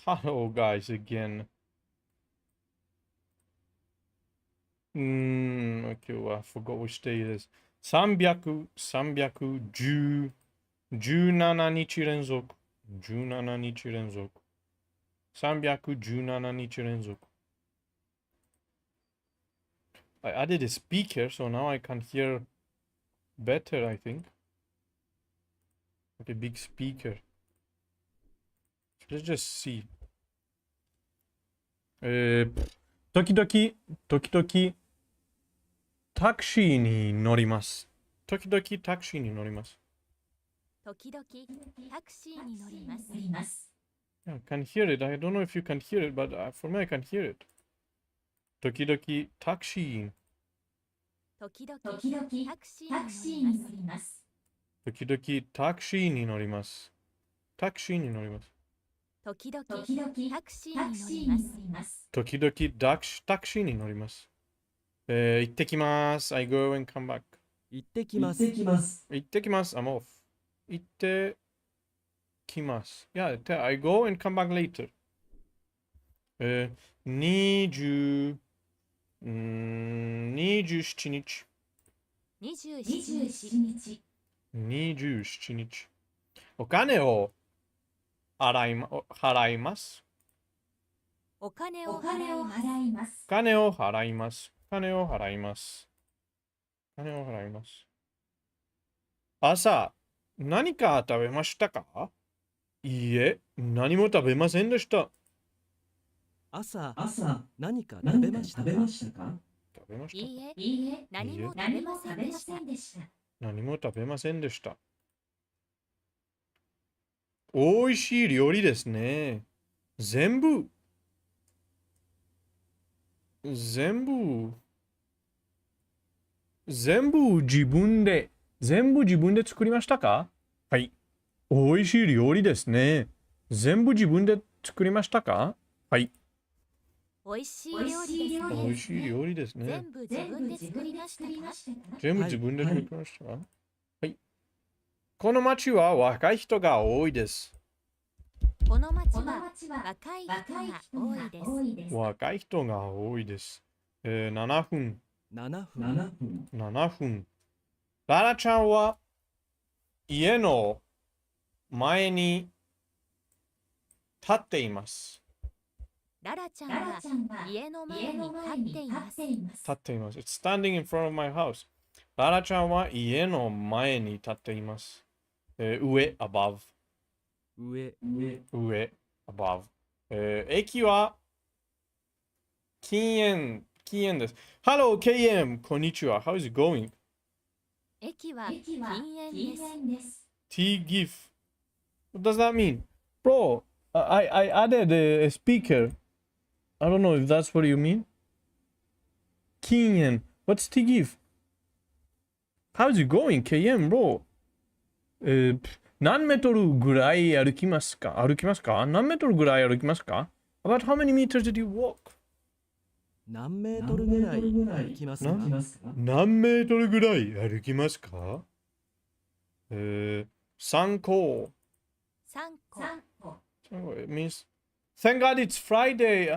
Hello, guys, again. 今日は forgot which day it is. 310、17日連続。17日連続。317日連続。I added a speaker, so now I can hear better, I think. Like a big speaker. Let's just see. 時々、タクシーに乗ります。時々タクシーに乗ります。時々タクシーに乗ります。Yeah, I can hear it. I don't know if you can hear it, but for me I can hear it. 時々タクシー。時々タクシーに乗ります。時々タクシーに乗ります。タクシーに乗ります。時々タクシーに乗ります。時々タクシーに乗ります。行ってきます。I go and come back. 行ってきます。行ってきます。I'm off. 行ってきます。Yeah, I go and come back later. 27日。27日。お金を払います。お金を払います。お金を払います。お金を払います。お金を払います。朝、何か食べましたか？いいえ、何も食べませんでした。朝、何か食べましたか？食べました。いいえ、何も食べませんでした。何も食べませんでした。おいしい料理ですね。全部自分で作りましたか？はい。おいしい料理ですね。全部自分で作りましたか？はい。おいしい料理ですね。全部自分で作りましたか？全部自分で作りましたか？はい。この町は若い人が多いです。この町は若い人が多いです。若い人が多いです。7分。ララちゃんは家の前に立っています。ララちゃんは家の前に立っています。立っています。It's standing in front of my house. ララちゃんは家の前に立っています。上、above。上、above。駅は禁煙です。Hello, KM! こんにちは。How is it going? 駅は禁煙です。T-GIF. What does that mean? Bro, I added a speaker. I don't know if that's what you mean. 禁煙。What's T-GIF? How's it going, KM, bro? 何メートルぐらい歩きますか？何メートルぐらい歩きますか？ About how many meters did you walk? 何メートルぐらい歩きますか？何メートルぐらい歩きますか？3個。It means, thank God it's Friday.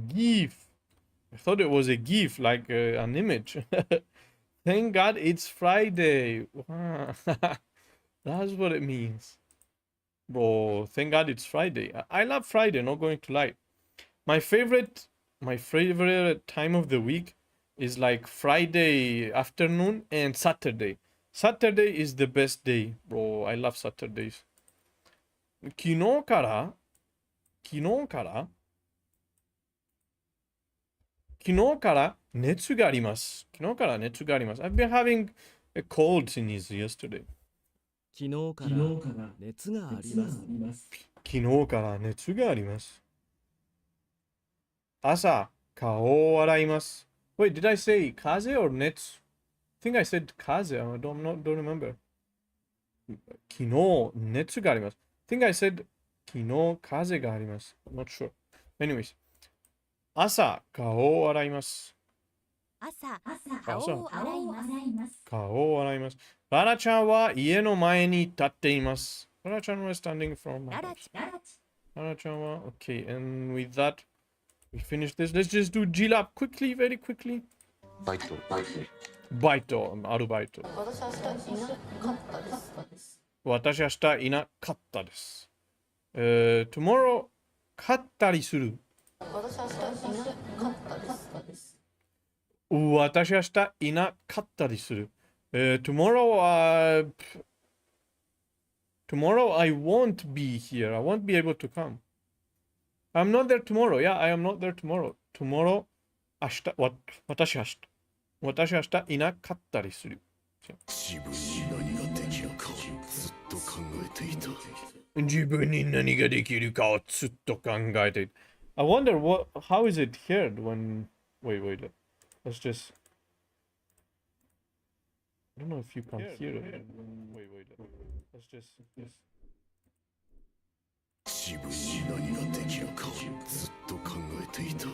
GIF. I thought it was a GIF, like an image. Thank God it's Friday. Wow. That's what it means. Bro, thank God it's Friday. I love Friday, not going to lie. My favorite time of the week is like Friday afternoon and Saturday. Saturday is the best day, bro. I love Saturdays. 昨日から熱があります。I've been having a cold since yesterday. 昨日から熱があります。朝、顔を洗います。Wait, did I say 風邪 or 熱? I think I said 風邪. I don't remember. 昨日、熱があります。I think I said 昨日、風があります。Not sure. Anyways. 朝、顔を洗います。顔を洗います。ララちゃんは家の前に立っています。ララちゃんは standing from my house. Hana-chan wa. Okay, and with that, we finish this. Let's just do G-Lab quickly, very quickly. バイト。バイト、アルバイト。私明日いなかったです。tomorrow 勝ったりする。私明日いなかったりする。tomorrow I won't be here. I won't be able to come. I'm not there tomorrow. Yeah, I am not there tomorrow. Tomorrow 明日私明日いなかったりする。自分に何ができるかをずっと考えていた。自分に何ができるかをずっと考えていた。I wonder how is it heard when... Wait. Let's just... I don't know if you can hear it. Wait. Let's just... 自分に何ができるかをずっと考えていた。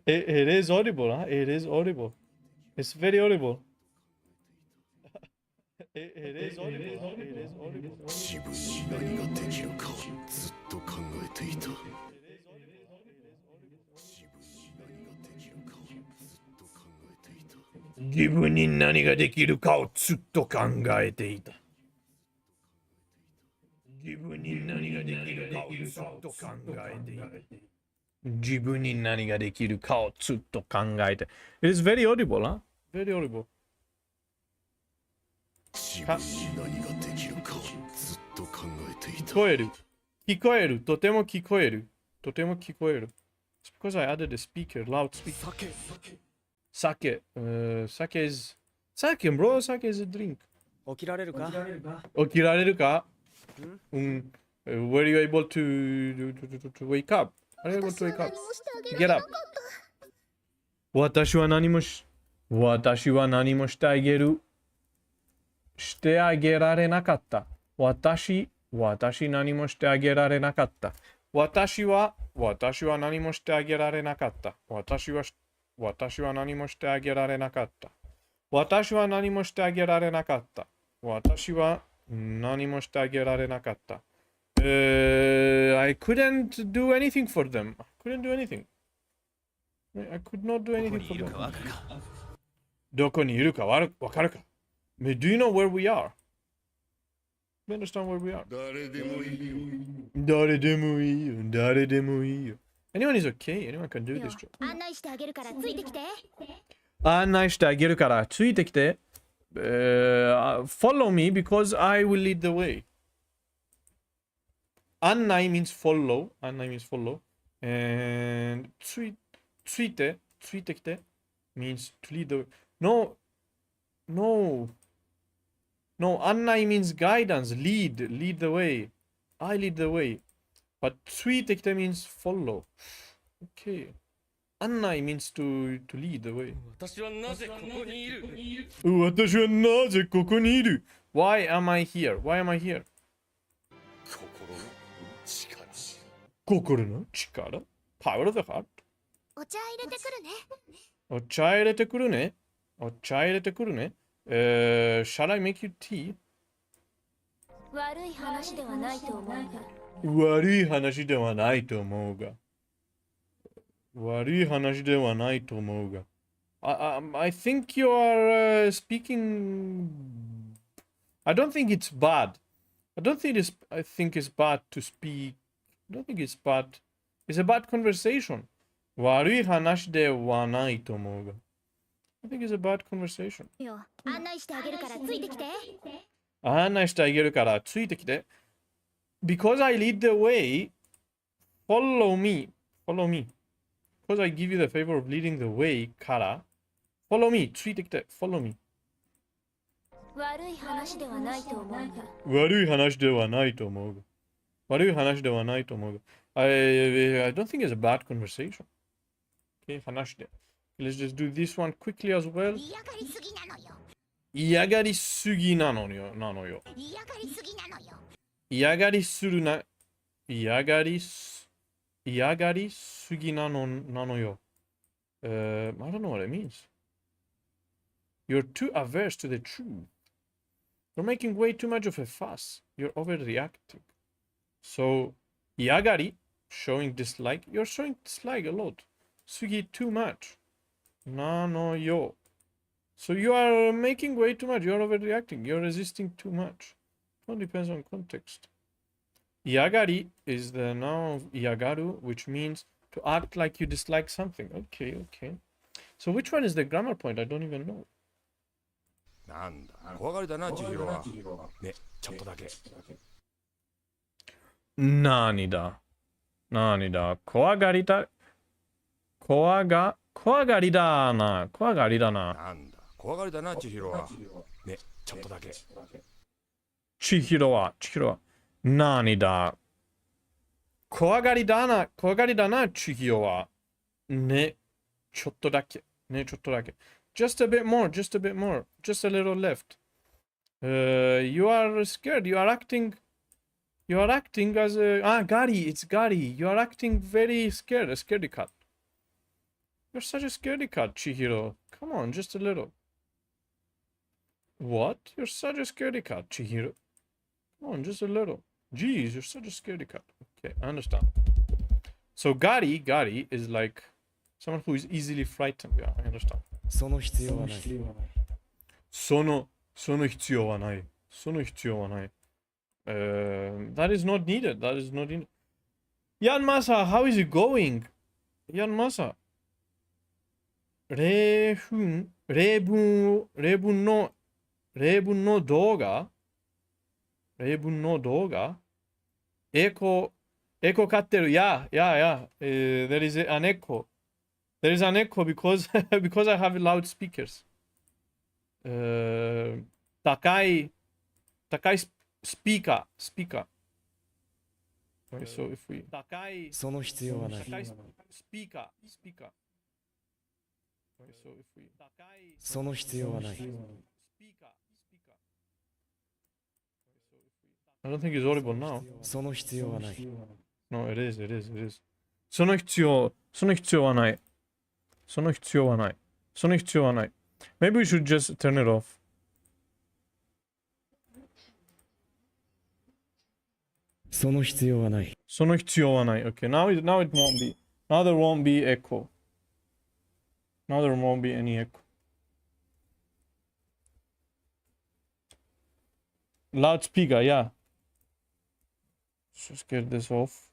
It is audible, huh? It is audible. It's very audible. It is audible, huh? It is audible. 自分に何ができるかをずっと考えていた。自分に何ができるかをずっと考えていた。自分に何ができるかをずっと考えていた。自分に何ができるかをずっと考えて。It is very audible, huh? Very audible. 自分に何ができるかをずっと考えていた。聞こえる。とても聞こえる。It's because I added a speaker, loudspeaker. Sake. Sake is... Sake, bro. Sake is a drink. 起きられるか？起きられるか？Were you able to wake up? Are you able to wake up? Get up. 私は何もしてあげられなかった。私何もしてあげられなかった。私は何もしてあげられなかった。私は何もしてあげられなかった。私は何もしてあげられなかった。私は何もしてあげられなかった。I couldn't do anything for them. I couldn't do anything. I could not do anything for them. どこにいるかわかるか？ Do you know where we are? Do you understand where we are? 誰でもいいよ。誰でもいいよ。Anyone is okay. Anyone can do this job. 案内してあげるからついてきて。Follow me because I will lead the way. 案内 means follow. And ついてきて means to lead the way. No, 案内 means guidance, lead the way. I lead the way. But ついてきて means follow. Okay. 案内 means to lead the way. 私はなぜここにいる？ Why am I here? 心の力 Power of the heart. お茶入れてくるね。お茶入れてくるね。Shall I make you tea? 悪い話ではないと思うが。悪い話ではないと思うが。I think you are speaking... I don't think it's bad. I think it's bad to speak. I don't think it's bad. It's a bad conversation. 悪い話ではないと思うが。I think it's a bad conversation. 案内してあげるからついてきて。Because I lead the way, follow me. Because I give you the favor of leading the way から、follow me. ついてきて。follow me. 悪い話ではないと思うが。I don't think it's a bad conversation. Okay, 話で。Let's just do this one quickly as well. 嫌がりすぎなのよ。嫌がりすぎなのよ。嫌がりすぎなのよ。I don't know what it means. You're too averse to the truth. You're making way too much of a fuss. You're overreacting. So, Yagari, showing dislike. You're showing dislike a lot. Sugi, too much. No, yo. So you are making way too much. You're overreacting. You're resisting too much. It all depends on context. Yagari is the noun of yagaru, which means to act like you dislike something. Okay. So which one is the grammar point? I don't even know. なんだ怖がりだな千尋はねちょっとだけ何だ怖がりだななんだ怖がりだな千尋はねちょっとだけ千尋は何だ怖がりだな千尋はねちょっとだけ just a bit more just a little left you are scared you are acting as a Gary, it's Gary. You are acting very scared, a scaredy cat. You're such a scaredy cat, Chihiro. Come on, just a little. What? You're such a scaredy cat, Chihiro. Come on, just a little. Jeez, you're such a scaredy cat. Okay, I understand. So Gary is like someone who is easily frightened. Yeah, I understand. その必要はない。その必要はない。That is not needed. Jan Masa, how is it going? Jan Masa. 例文の動画エコ飼ってる Yeah. There is an echo. There is an echo because I have loudspeakers. 高いspeaker. Okay, so if we 高いその必要はない。speaker. Okay, so if we 高いその必要はない。speaker. I don't think it's audible now. その必要はない。No, it is. その必要はない。Maybe we should just turn it off. その必要はない。Okay, now it won't be. Now there won't be echo. Now there won't be any echo. Loudspeaker, yeah. Let's just get this off.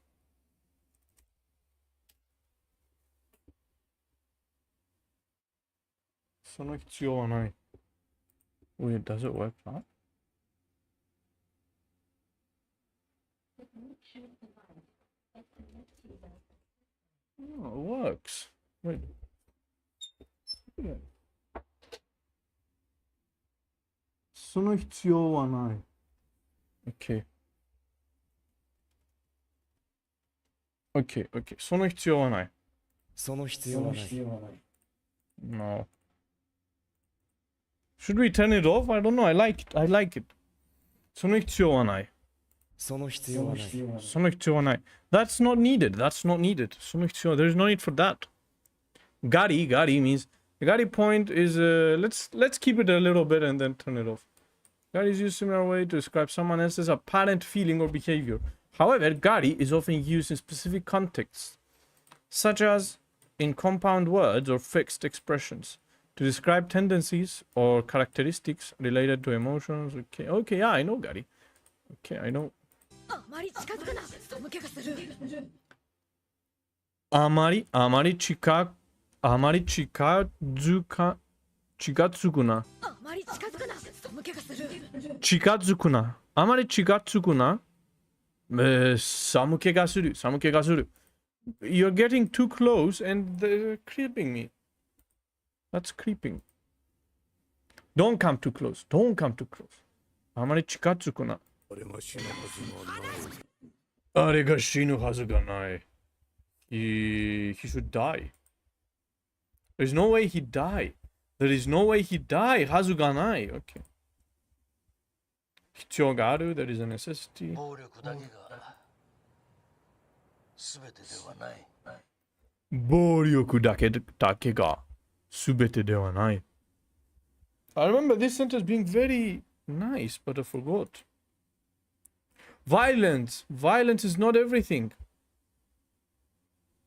Wait, does it work now? Oh, it works. Wait. Yeah. その必要はない。Okay. Okay. その必要はない。その必要はない。No. Should we turn it off? I don't know. I like it. その必要はない。その必要はない。その必要はない。That's not needed. その必要。There's no need for that. Gari means the Gari point is let's keep it a little bit and then turn it off. Gari is used similar way to describe someone else's apparent feeling or behavior. However, Gari is often used in specific contexts, such as in compound words or fixed expressions, to describe tendencies or characteristics related to emotions. Okay, yeah, I know Gari. Okay, I know. あまり近づくな、寒気がする。あまり近づくな。あまり近づくな、寒気がする。近づくな。あまり近づくな。寒気がする。You're getting too close and they're creeping me. That's creeping. Don't come too close. あまり近づくな。あれが死ぬはずがない。He should die. There's no way he'd die.はずがない。Okay. 必要がある。There is a necessity. 暴力だけが全てではない。暴力だけが全てではない。I remember this sentence being very nice, but I forgot. Violence. Violence is not everything.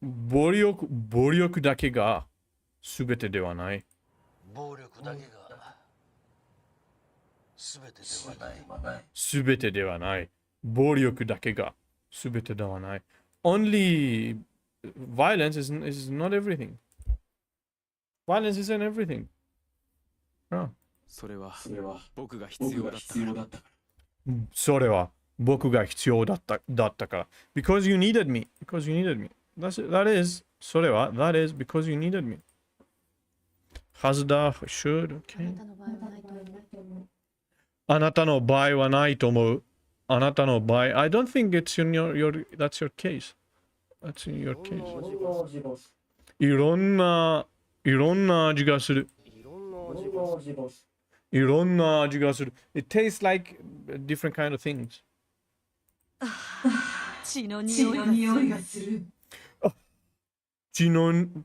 暴力だけが全てではない。暴力だけが全てではない。全てではない。暴力だけが全てではない。Only violence is not everything. Violence isn't everything. それは僕が必要だったから。それは僕が必要だったから。Because you needed me. Because you needed me. That is それは that is because you needed me. Has the should okay. あなたの場合はないと思う。あなたの場合 I don't think it's in your that's your case. That's in your case. いろんな味がする。いろんな味がする。It tastes like different kind of things. 血の匂いがする。血の匂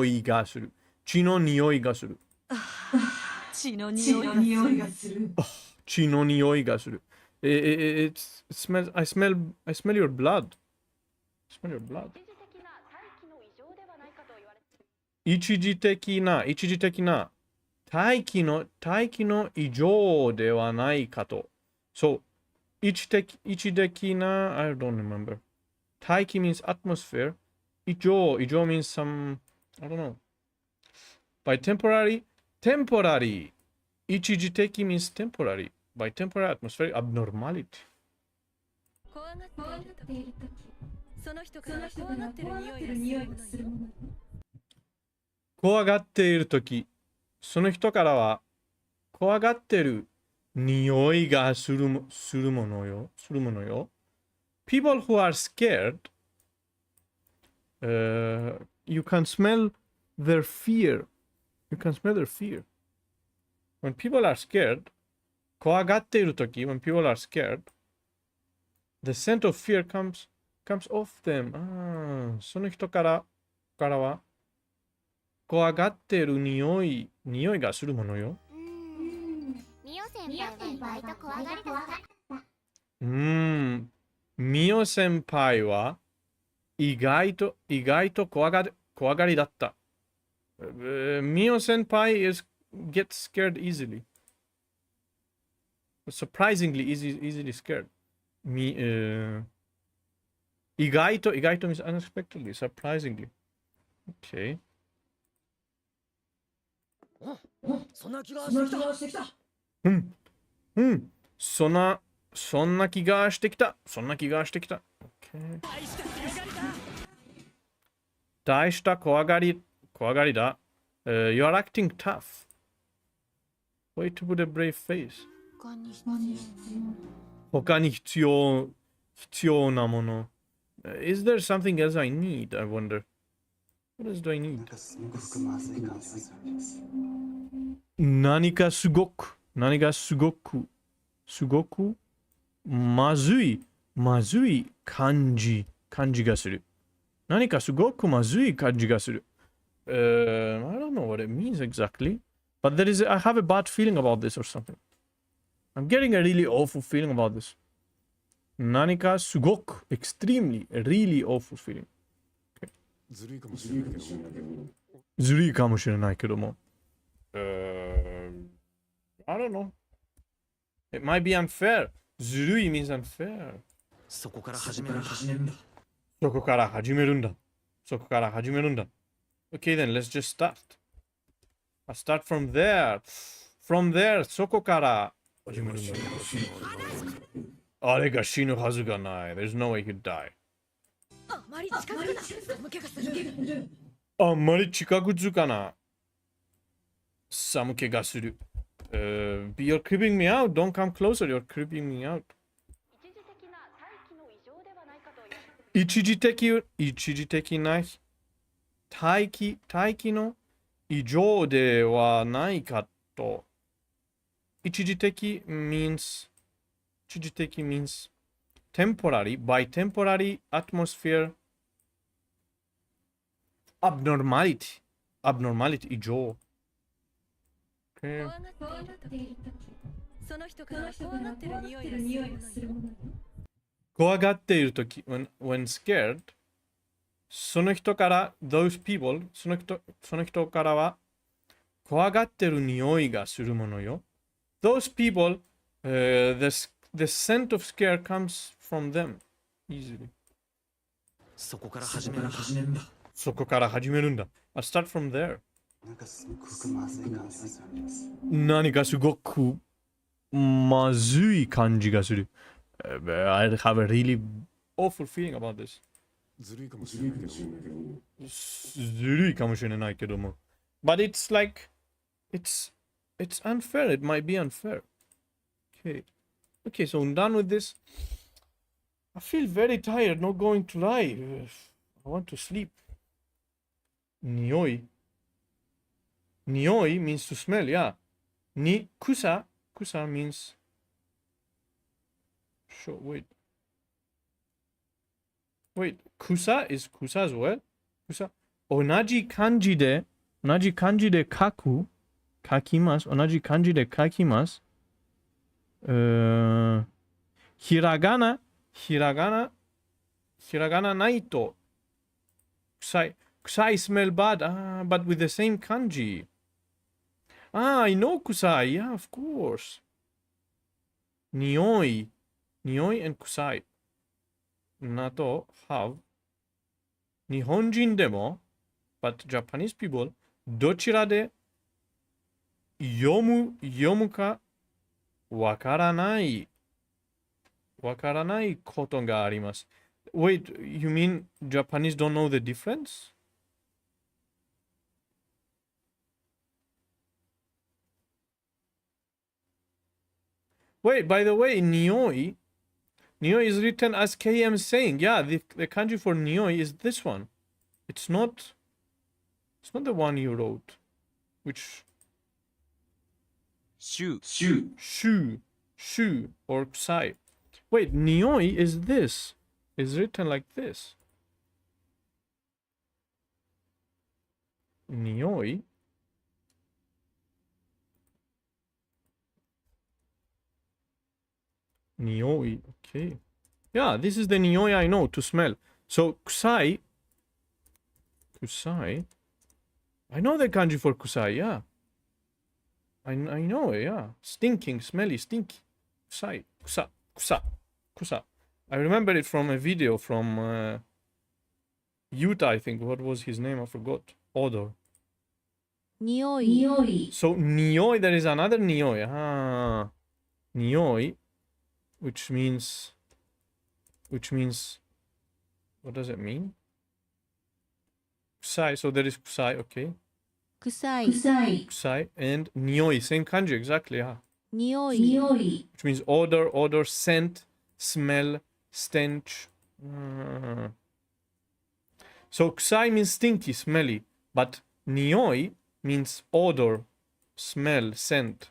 いがする。血の匂いがする。血の匂いがする。血の匂いがする。It smells. I smell your blood. I smell your blood. 一時的な大気の異常ではないかと。そう。一時的な I don't remember. 大気 means atmosphere. 異常 means some I don't know. By temporary. 一時的 means temporary. By temporary atmosphere abnormality. 怖がっているとき、その人から怖がってる匂いがするもの。怖がっているとき、その人からは怖がってる匂いがするものよ。People who are scared, you can smell their fear. You can smell their fear. When people are scared, 怖がっているとき、when people are scared, the scent of fear comes off them. その人からは怖がっている匂いがするものよ。ミオ先輩は意外と怖がりだった。ミオ先輩は意外と怖がりだった。ミオ先輩gets scared easily. Surprisingly easily scared. 意外と means unexpectedly, surprisingly. Okay. そんな気がしてきた。そんな気がしてきた。Okay. 大した怖がりだ。You're acting tough. Way to put a brave face. 他に必要なもの。Is there something else I need? I wonder. What else do I need? 何かすごくまずい感じがする。何かすごくまずい感じがする。I don't know what it means exactly, but I have a bad feeling about this or something. I'm getting a really awful feeling about this. 何かすごく extremely really awful feeling. ずるいかもしれないけど。ずるいかもしれないけども。I don't know. It might be unfair. ずるい means unfair. そこから始めるんだ。そこから始めるんだ。Okay, then let's just start. I'll start from there. From there, そこから始めるんだ。あれが死ぬはずがない。There's no way he'd die. あまり近づくな。寒気がする。あんまり近くつかな。寒気がする。You're creeping me out. Don't come closer. You're creeping me out. 一時的な大気の異常ではないかと。一時的 means temporary. By temporary atmosphere abnormality 異常。Okay. 怖がっている時その人から怖がってる匂いがするものよ。怖がっているとき when scared その人から those people その人からは怖がってる匂いがするものよ。Those people the scent of scare comes from them easily. そこから始めるんだ。そこから始めるんだ。I'll start from there. なんかすっごくまずい感じがするんです。何かすごくまずい感じがする。I have a really awful feeling about this. ずるいかもしれないけど。ずるいかもしれないけども。But it's like, it's unfair. It might be unfair. Okay. Okay, so I'm done with this. I feel very tired, not going to lie. I want to sleep. 匂い Nioi means to smell, yeah. Kusa means... Sure, wait. Wait, kusa is kusa as well? Kusa. Onaji kanji de kakimasu. Onaji kanji de kakimasu. Hiragana naito. Kusai smell bad, but with the same kanji. I know kusai, yeah, of course. Nioi and kusai. Nato have. Nihonjin demo, but Japanese people, dochira de yomu ka wakaranai. Wakaranai koto ga arimasu. Wait, you mean Japanese don't know the difference? Wait, by the way, nioi is written as KM saying. Yeah, the kanji for nioi is this one. It's not the one you wrote. Which? Shu or kusai. Wait, nioi is this. It's written like this. Nioi. Nioi, okay. Yeah, this is the nioi I know, to smell. So, kusai. I know the kanji for kusai, yeah. I know, yeah. Stinking, smelly, stinky. Kusai, kusa. I remember it from a video from Yuta, I think. What was his name? I forgot. Odor. Nioi. So, nioi, there is another nioi. Ah. Nioi. Which means, what does it mean? Kusai, so there is kusai, okay. Kusai and nioi, same kanji, exactly, yeah. Nioi. Which means odor, scent, smell, stench. So kusai means stinky, smelly, but nioi means odor, smell, scent.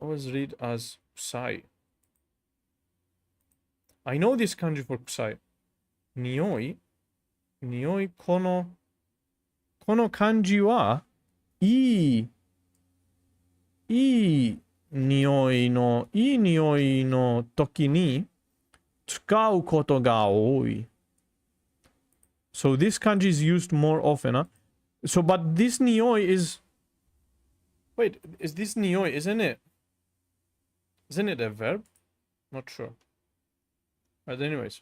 Always read as kusai. I know this kanji for kusai. Nioi, kono kanji wa ii nioi no toki ni tsukau koto ga oi. So this kanji is used more often, huh? So, but this nioi is... Wait, is this nioi, isn't it? Isn't it a verb? Not sure. But anyways.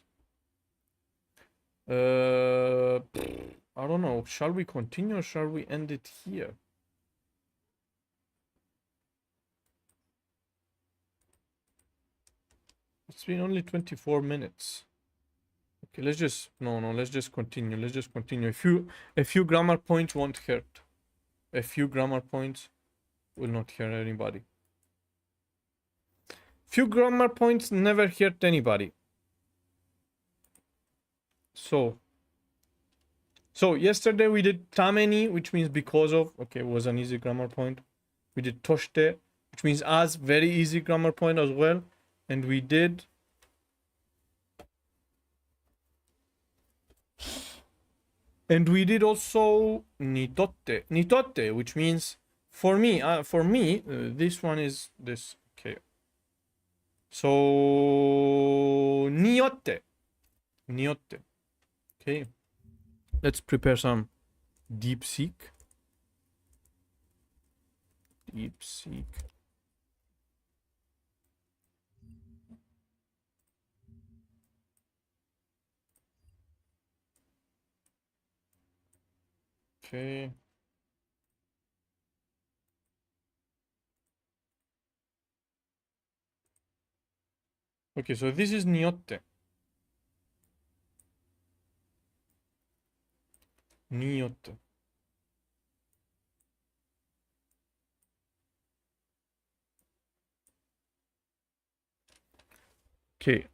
I don't know. Shall we continue or shall we end it here? It's been only 24 minutes. Okay, let's just... No, let's just continue. Let's just continue. A few grammar points won't hurt. A few grammar points will not hurt anybody. Few grammar points never hurt anybody. So yesterday we did tameni, which means because of. Okay, it was an easy grammar point. We did toshite, which means as, very easy grammar point as well. And we did And we did also nitotte. Nitotte, which means for me. This one is this. Okay. So niyotte. Niyotte. Okay. Let's prepare some deep seek. Deep seek. Okay. Okay, so this is niyotte. Niyotte. Okay.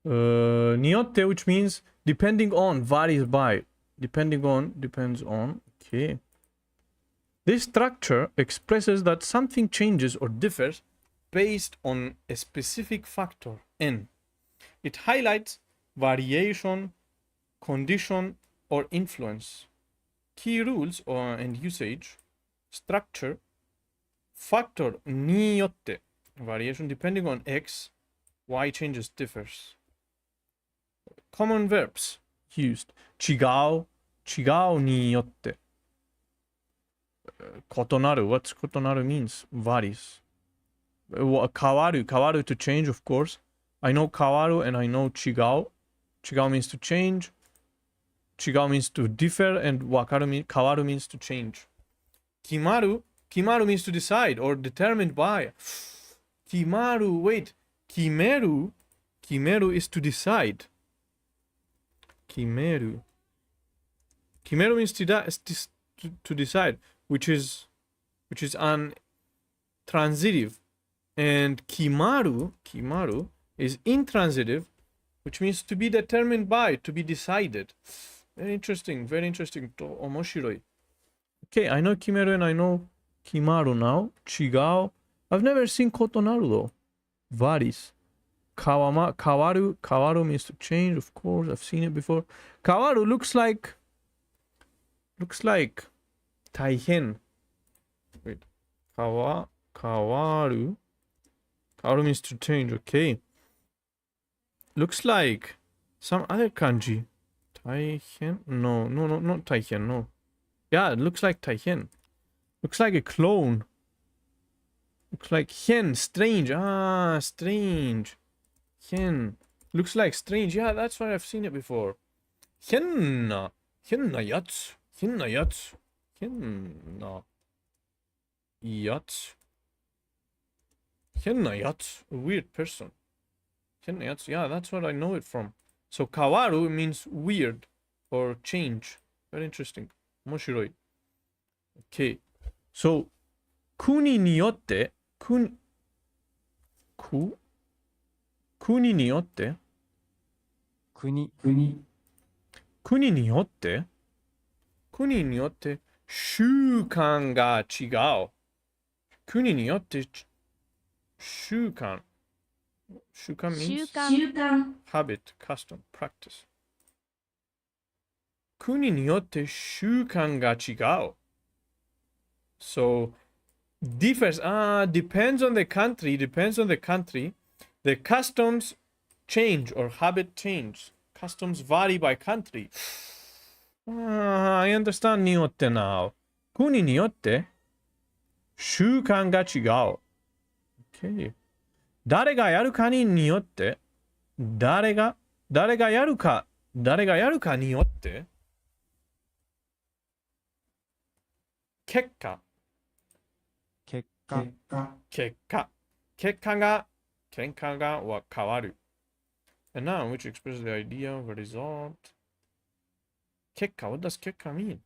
Niyotte, which means depending on, varies by. Depending on, depends on. Okay. This structure expresses that something changes or differs based on a specific factor, n. It highlights variation, condition, or influence. Key rules and usage. Structure. Factor ni yotte. Variation depending on x, y changes, differs. Common verbs used. Chigao, chigao ni yotte. Kotonaru. What's kotonaru means? Varies. Kawaru. Kawaru to change, of course. I know kawaru and I know chigao. Chigao means to change. Chigao means to differ, and kawaru means to change. Kimaru. Kimaru means to decide or determined by. Kimaru. Wait. Kimeru. Kimeru is to decide. Kimeru. Kimeru means to decide, which is an transitive, and kimaru is intransitive, which means to be determined by, to be decided. Very interesting. Very interesting. Omoshiroi. Okay, I know kimeru and I know kimaru now. Chigao. I've never seen kotonaru though. Varies. Kawaru. Kawaru means to change, of course. I've seen it before. Kawaru looks like taihen. Wait. Kawaru. Kawaru means to change, okay. Looks like some other kanji. Taihen? No, not taihen, no. Yeah, it looks like taihen. Looks like a clone. Looks like hen, strange. Ah, strange. Hen. Looks like strange. Yeah, that's why I've seen it before. Henna. Henna yatsu. Henna yatsu. Henna yatsu. Henna yatsu. A weird person. Henna yatsu. Yeah, that's what I know it from. So kawaru means weird or change. Very interesting. Moshiroi. Okay. So kuni ni yotte. Kuni ni yotte. Kuni ni yotte. Kuni ni yotte. Shukan ga chigao. Kuni ni yotte. Shukan. Shukan means habit, custom, practice. Kuni ni yotte shukan ga chigao. So differs. Depends on the country. Depends on the country. The customs change or habit change. Customs vary by country. I understand niyotte now. Kuni ni yotte shukan ga chigao. Okay. 誰がやるかによって、誰がやるかによって、結果は変わる。A noun which expresses the idea of a result. 結果 what does 結果 mean?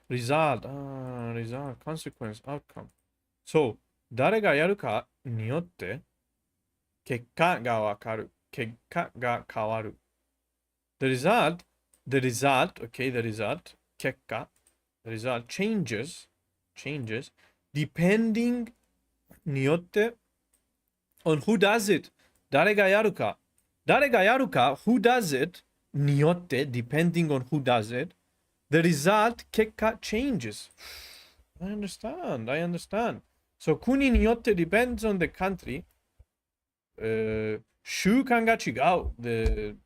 Result, consequence, outcome. So, 誰がやるかによって、結果がわかる。結果が変わる。The result, okay, the result, 結果、the result changes, depending によって、on who does it. 誰がやるか誰がやるか、who does it によって、depending on who does it, the result 結果 changes. I understand. So 国によって depends on the country. 習慣が違う。The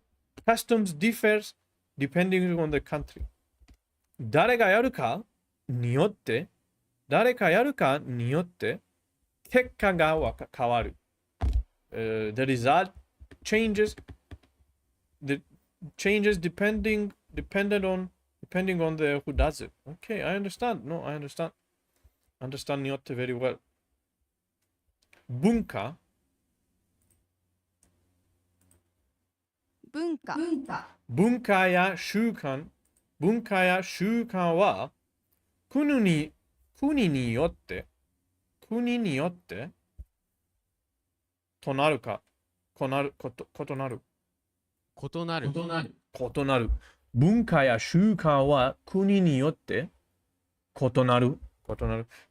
customs differs depending on the country. 誰がやるかによって、誰かやるかによって、結果が変わる。The result changes. The changes depending on the who does it. Okay, I understand. No, I understand. Understand によって very well. 文化文化や習慣は国によってとなるか異なる文化や習慣は国によって異なる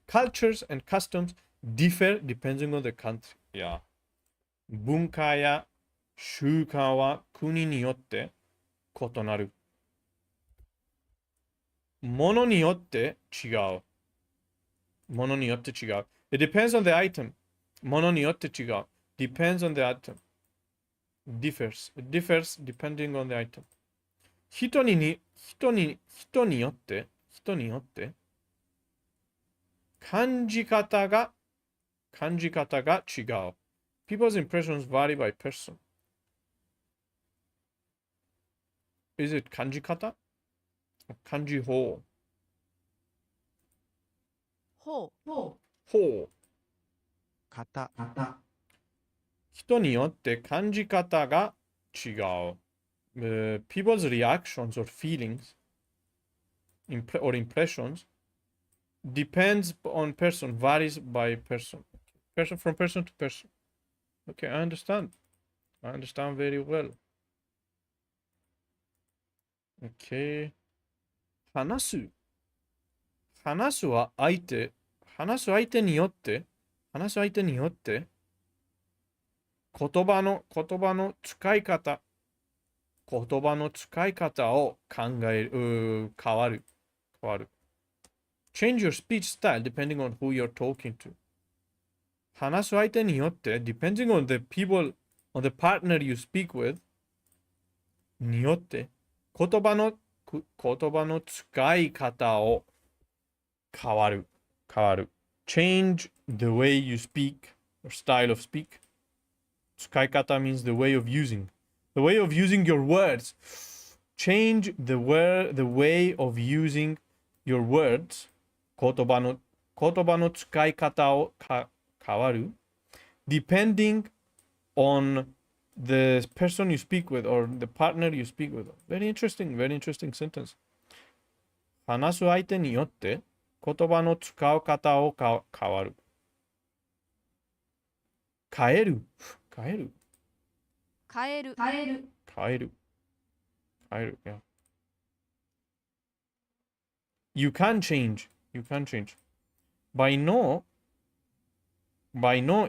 Cultures and customs differ depending on the country. Yeah. 文化や習慣は国によって異なる。ものによって違う。It depends on the item. ものによって違う。Depends on the item. Differs. It differs depending on the item. 人によって感じ方が違う。People's impressions vary by person. Is it 感じ方？感じ法。人によって感じ方が違う。People's reactions or feelings or impressions depends on person, varies by person. From person to person. Okay, I understand. I understand very well. Okay. 話す相手によって言葉の使い方を変わる。Change your speech style depending on who you're talking to. 話す相手によって depending on the people, on the partner you speak with によって言葉の使い方を変わる。Change the way you speak or style of speak. 使い方 means the way of using your words. Change the way of using your words. 言葉の使い方を変わる。Depending on the person you speak with or the partner you speak with. Very interesting sentence. 話す相手によって言葉の使う方を変わる。変える。Yeah. You can change. by no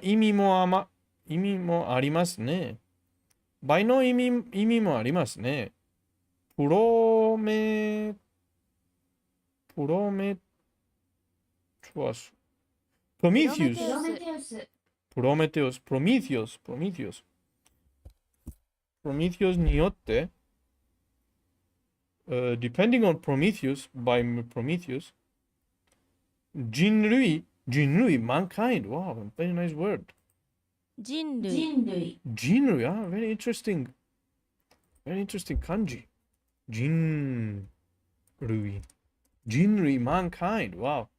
意味もありますね。by no 意味もありますね。プロメトゥス。プロメテウスによって、depending on Prometheus, by Prometheus, 人類 mankind, wow, very nice word. 人類 yeah, very interesting kanji. 人類 mankind, wow.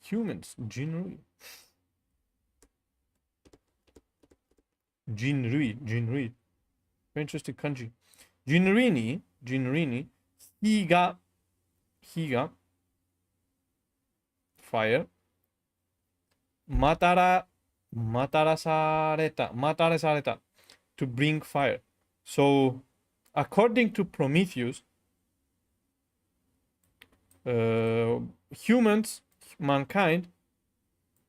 Humans, 人類 very interesting kanji. 人類に火が fire またらされた to bring fire. So according to Prometheus, humans, mankind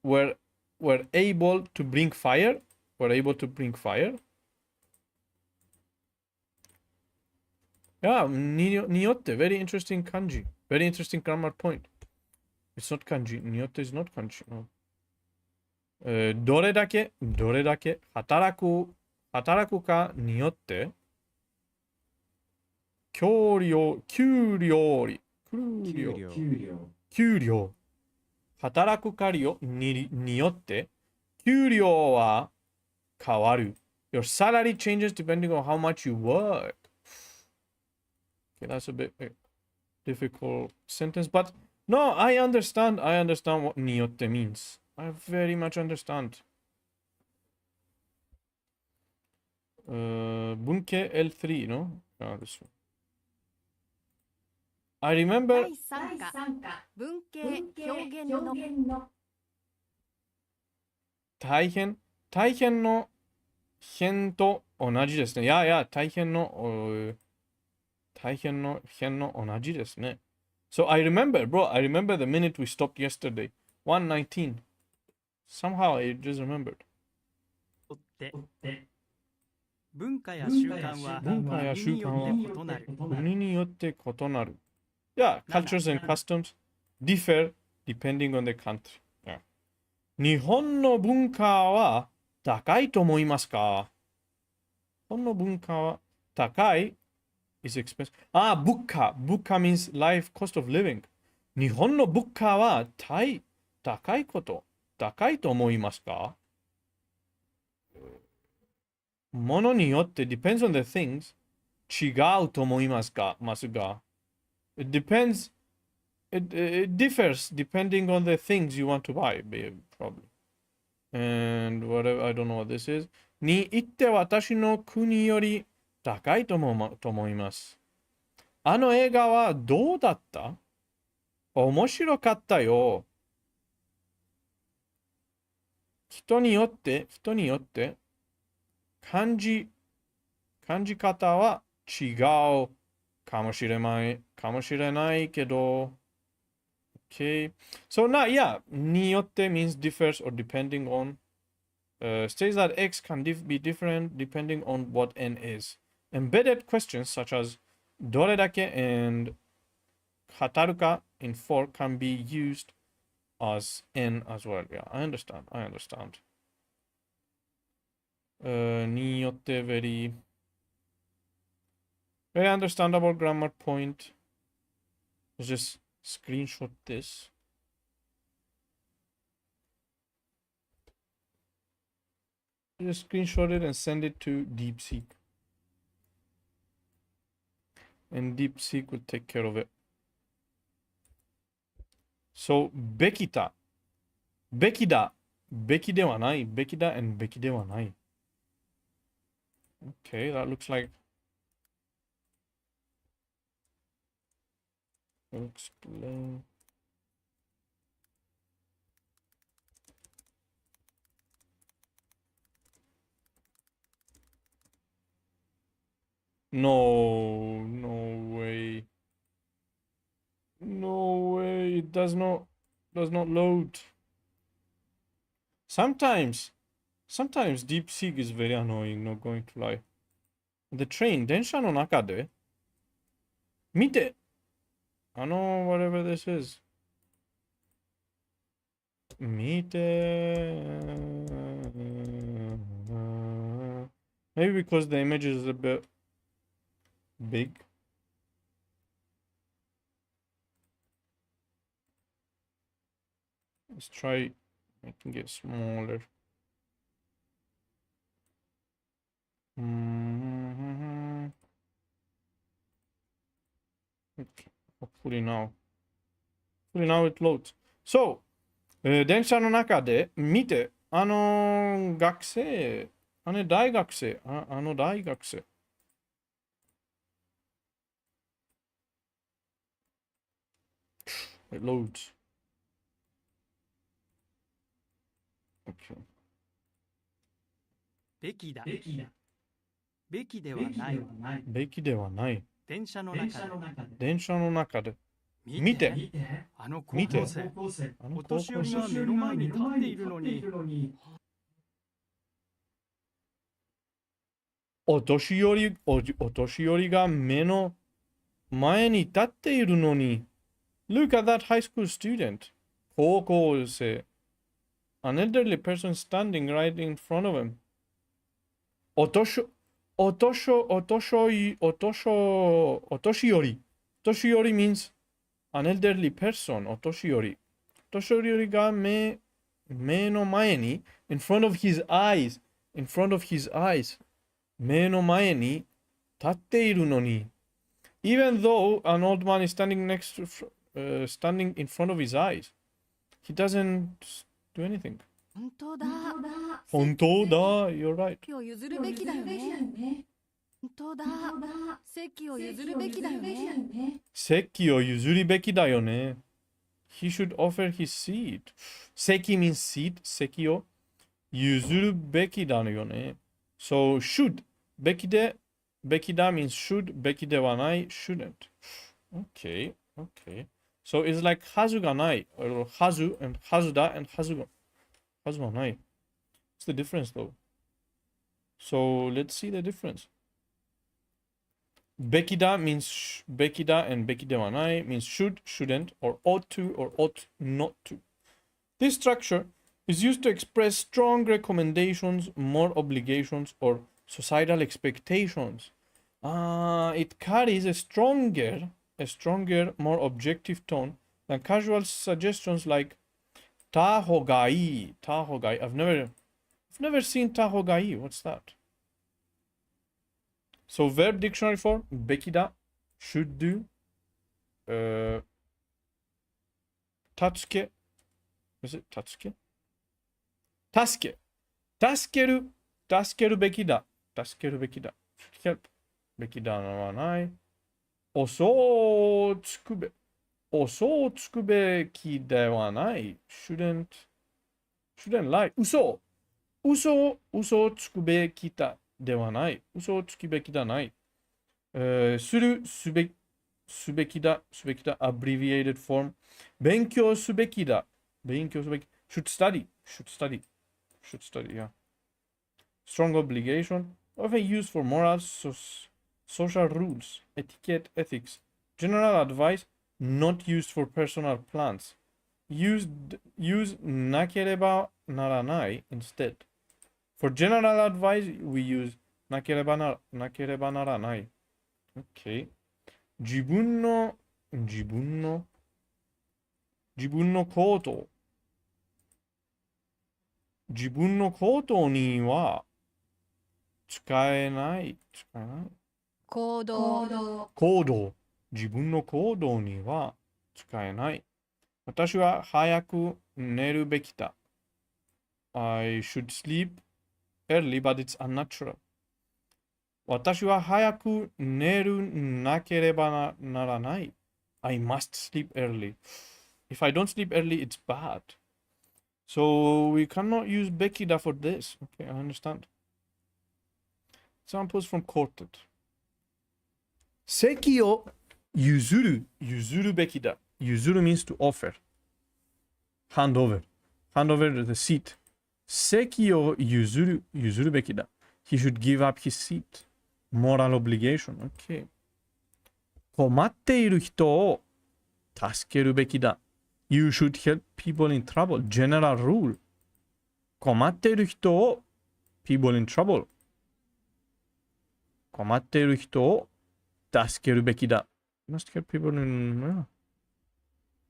were able to bring fire Yeah, によって very interesting kanji. Very interesting grammar point. It's not kanji. によって is not kanji. No. どれだけ働くかによって、給料、働くかによって、給料は変わる。Your salary changes depending on how much you work. Okay, that's a bit difficult sentence, but no, I understand what によって means. I very much understand. 文系 L3 の this one. I remember 第3課文系表現の大変の変と同じですね。いや、大変の変の同じですね。So I remember the minute we stopped yesterday. 119. Somehow I just remembered. 文化や習慣は国によって異なる。Yeah, cultures and customs differ depending on the country. Yeah. 日本の文化は高いと思いますか？日本の文化は高い is expensive. 物価 means life cost of living. 日本の物価は高いと思いますか？ものによって depends on the things 違うと思いますが it depends it differs depending on the things you want to buy probably and whatever I don't know what this is に行って私の国より高いと思います。あの映画はどうだった？面白かったよ。人によって感じ方は違うかもしれないけど Okay. So now,によって means differs or depending on. States that X can be different depending on what N is. Embedded questions such as どれだけ and 語るか in for can be used as N as well. Yeah, I understand. によって very understandable grammar point. Let's just screenshot this. Just screenshot it and send it to DeepSeek. And DeepSeek will take care of it. So, べきだ。べきではない。べきだ and べきではない。Okay, that looks like explain. No way. No way. It does not load. Sometimes DeepSeek is very annoying, not going to lie. The train, 電車の中で見てwhatever this is. 見て Maybe because the image is a bit big. Let's try making it smaller. Okay. Hopefully now it loads. So, 電車の中で見て、学生、大学生。It loads. Okay. べきだ。べきではない。べきではない。電車の中で。見て。あの高校生。お年寄りが目の前に立っているのに。お年寄りが目の前に立っているのに。Look at that high school student. 高校生。An elderly person standing right in front of him. お年寄り。お年寄り means an elderly person. お年寄り。お年寄りが目の前に in front of his eyes. In front of his eyes. 目の前に立っているのに。Even though an old man is standing standing in front of his eyes, he doesn't do anything. 本当だ。本当だ。You're right. 席を譲るべきだよね。本当だ。席を譲るべきだよね。席を譲るべきだよね。He should offer his seat. 席 means seat. 席を譲るべきだよね。So, should. べきだ means should. べきではない。shouldn't. Okay. So, it's like はずがない。or はず and はずだ and はずがない。What's the difference though? So, let's see the difference. べきだ means べきだ and べきではない means should, shouldn't, or ought to, or ought not to. This structure is used to express strong recommendations, more obligations, or societal expectations. It carries a stronger, more objective tone than casual suggestions like たほがいい. I've never seen たほがいい. What's that? So verb dictionary form べきだ should do 助け is it 助けるべきだ should help べきだはない嘘をつくべきではない shouldn't lie 嘘をつくべきだではない。嘘をつくべきだない。すべきだ。abbreviated form。勉強すべきだ。should study, yeah. Strong obligation. Often used for morals, social rules, etiquette, ethics. General advice, not used for personal plans. Use なければならない instead. For general advice, we use なければならない。Okay. 自分のことには使えない。行動。自分の行動には使えない。私は早く寝るべきだ。I should sleep early, but it's unnatural. 私は早く寝るなければならない。I must sleep early. If I don't sleep early, it's bad. So we cannot use べきだ for this. Okay, I understand. Examples from quoted. 席を譲るべきだ。譲る means to offer. Hand over the seat. 席を譲るべきだ。He should give up his seat. Moral obligation. Okay. 困っている人を助けるべきだ。You should help people in trouble. General rule. 困っている人を people in trouble. 困っている人を助けるべきだ。Must help people in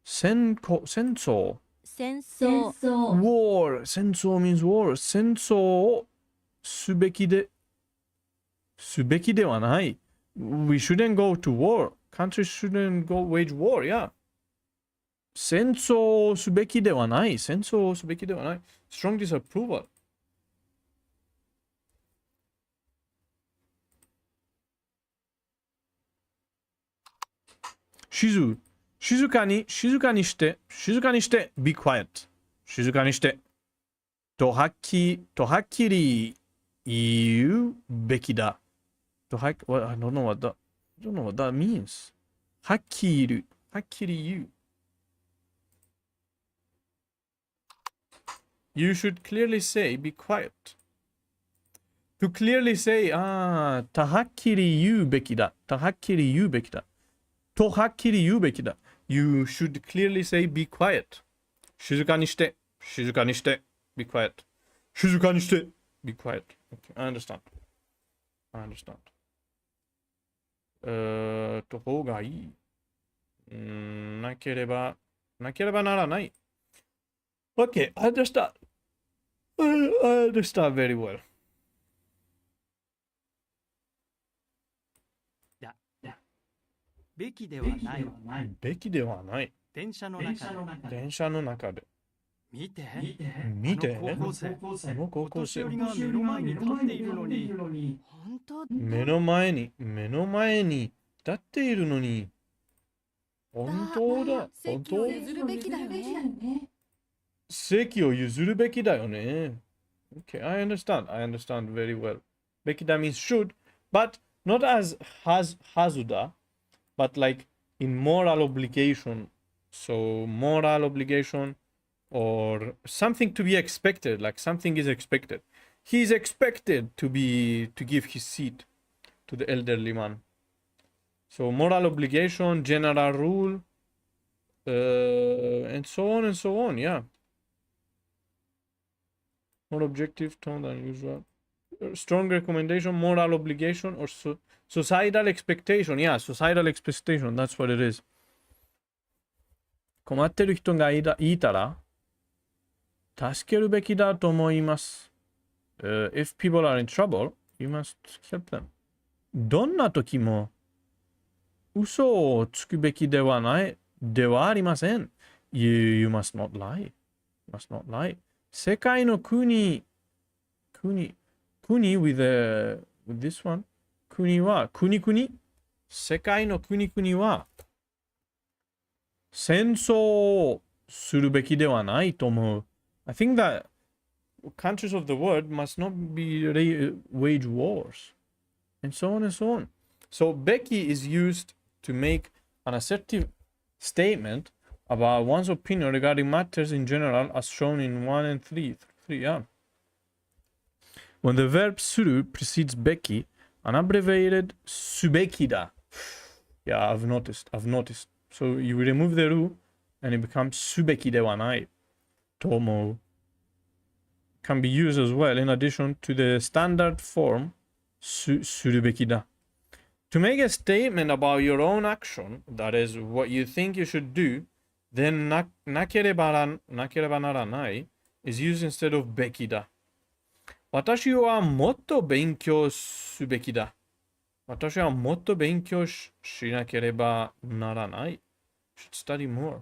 戦争。war 戦争 means war 戦争をすべきではない we shouldn't go to war countries shouldn't go wage war yeah 戦争をすべきではない strong disapproval 静かにして be quiet 静かにしてとはっきり言うべきだ I don't know what that means はっきり言う You should clearly say be quiet to clearly say はっきり言うべきだとはっきり言うべきだ。You should clearly say be quiet. 静かにして。静かにして。Be quiet. 静かにして。Be quiet. Okay, I understand. I understand. 方がいい。なければならない。Okay, I understand. I understand very well. べきではない。べきではない。電車の中で。電車の中で。見て。見て。あの高校生。あの高お校生。年寄りが目の前に立っているのに。本当目の前に立っているのに。本当だ。本席を当。譲るべきだよね。席を譲るべきだよね。Okay, I understand. I understand very well. べきだ means should, but not as hazuda, but like in moral obligation. So moral obligation or something to be expected, like something is expected. He is expected to give his seat to the elderly man. So moral obligation, general rule, and so on and so on, yeah. More objective tone than usual. Strong recommendation, moral obligation, or societal expectation. Yeah, societal expectation. That's what it is. 困ってる人がいたら、助けるべきだと思います。If people are in trouble, you must help them. どんな時も、嘘をつくべきではありません。You must not lie. You must not lie. 世界の国 with this one 国世界の国々は戦争をするべきではないと思う。I think that countries of the world must not wage wars and so on and so on. So Becky is used to make an assertive statement about one's opinion regarding matters in general as shown in 1 and 3. Yeah. When the verb suru precedes Becky, an abbreviated subekida. Yeah, I've noticed. So you remove the ru and it becomes subeki de wanai. Tomo can be used as well in addition to the standard form surubekida. To make a statement about your own action, that is what you think you should do, then nakereba naranai is used instead of bekida. 私はもっと勉強すべきだ。私はもっと勉強しなければならない。Should study more.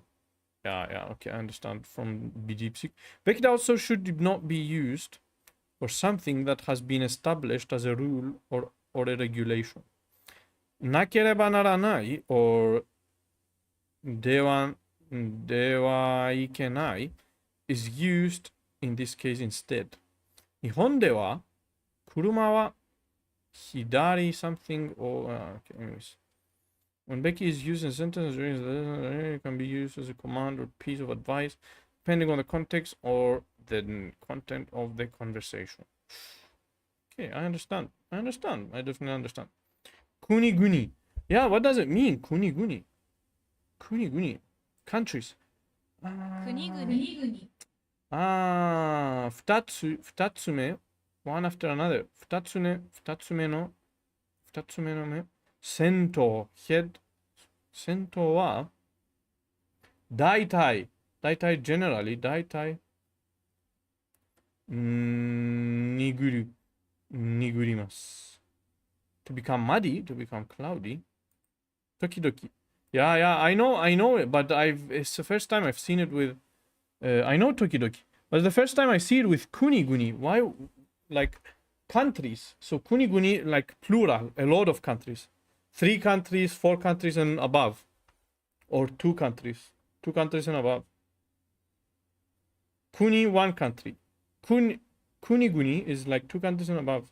Yeah, okay, I understand from BDeepSeek. Bekida also should not be used for something that has been established as a rule or a regulation. なければならない or ではいけない is used in this case instead. 日本では車は左 something or okay, anyways. When Becky is used in sentences, it can be used as a command or piece of advice, depending on the context or the content of the conversation. Okay, I understand. I definitely understand. Kuniguni. Yeah, what does it mean? Kuniguni. Countries. 国々。二つ目 one after another 二つ目の目戦闘は大体 generally 大体濁ります to become muddy to become cloudy 時々 yeah I know it but it's the first time I've seen it with I know tokidoki, but the first time I see it with kuniguni. Why, like countries? So kuniguni, like plural, a lot of countries, 3 countries, 4 countries and above, or 2 countries and above. Kuni, 1 country. Kuniguni is like 2 countries and above.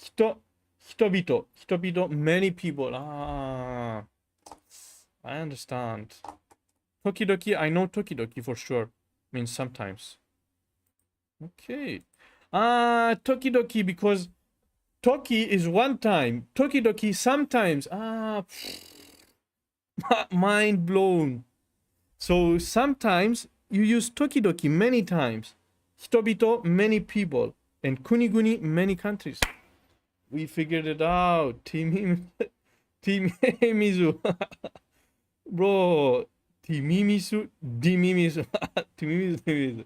Hitobito, many people. I understand. Tokidoki, I know tokidoki for sure. Means sometimes. Okay. Tokidoki because toki is one time. Tokidoki sometimes. Mind blown. So sometimes you use tokidoki many times. Hitobito, many people. And kuniguni, many countries. We figured it out. Timimizu. Bro. Timimisu. Dimimisu. Timimisu.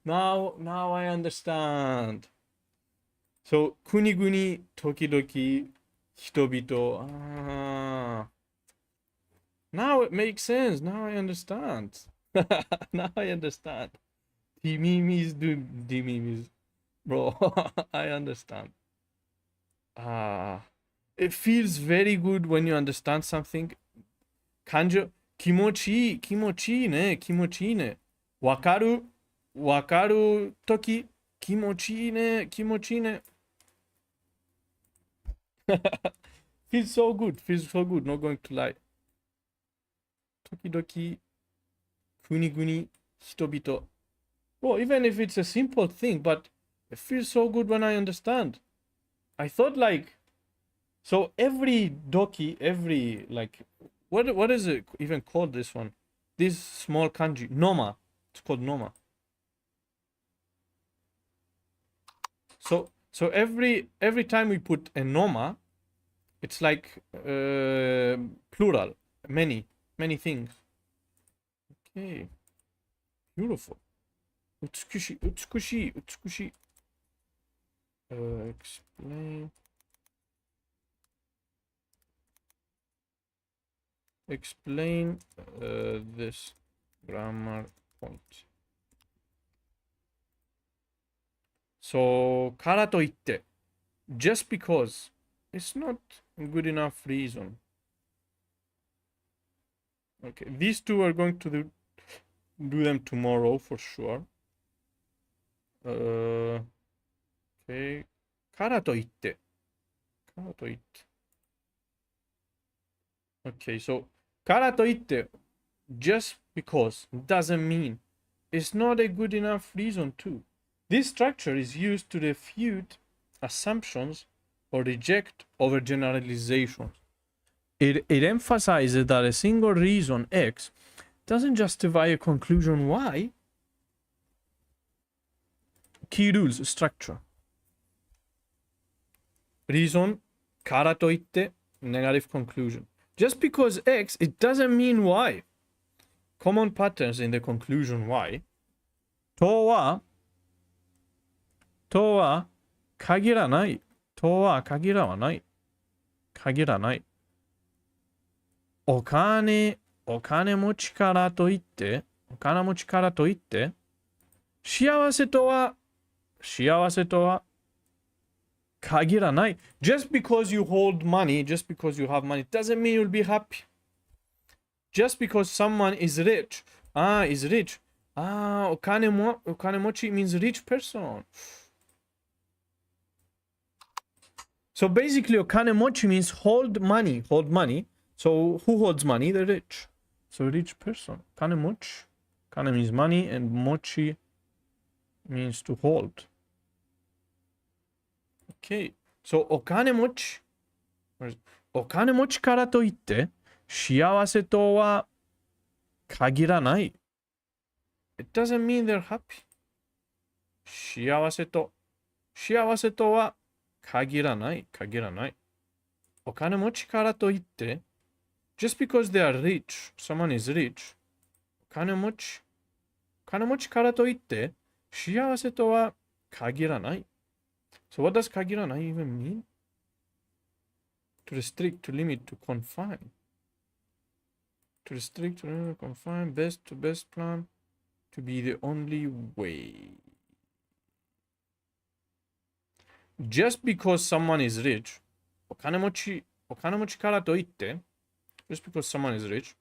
Now I understand. So, kuniguni, tokidoki, hitobito. Now it makes sense. Now I understand. Now I understand. Timimis do dimimis. Bro, I understand. It feels very good when you understand something. Kanjo, kimochi ne, kimochi ne. Wakaru toki, kimochi ne. Feels so good, not going to lie. Tokidoki, kuniguni, hitobito. Well, even if it's a simple thing, but it feels so good when I understand. I thought like, so every doki, every like, what is it even called, this one? This small kanji, noma. It's called noma. So every time we put a noma, it's like plural, many things. Okay, beautiful. Utsukushi. Explain this grammar point. So, kara to itte, just because, it's not a good enough reason. Okay, these two are going to do them tomorrow for sure. Okay, kara to itte. Okay, so kara to itte, just because, doesn't mean, it's not a good enough reason too. This structure is used to refute assumptions or reject overgeneralizations. It emphasizes that a single reason X doesn't justify a conclusion Y. Key rules, structure. Reason, kara to itte, negative conclusion. Just because X, it doesn't mean Y. Common patterns in the conclusion Y. To wa kagiranai. To wa kagiranai. Okane mochi kara to itte, shiawase to wa kagiranai. Just because you hold money, just because you have money, doesn't mean you'll be happy. Just because someone is rich, okane mochi means rich person. So basically, okane mochi means hold money. So who holds money? The rich. So rich person. Kane mochi. Kane means money and mochi means to hold. Okay. So okane mochi kara to itte, shiawase to wa kagiranai. It doesn't mean they're happy. Shiawase to wa kagiranai. Okane mochi kara to itte, just because they are rich, someone is rich, okane mochi kara to itte, shiawase to wa kagiranai. So what does kagiranai even mean? To restrict, to limit, to confine. To restrict, to limit, to confine, best to best plan, to be the only way. Just because someone is rich, okane mochi kara to itte, just because someone is rich,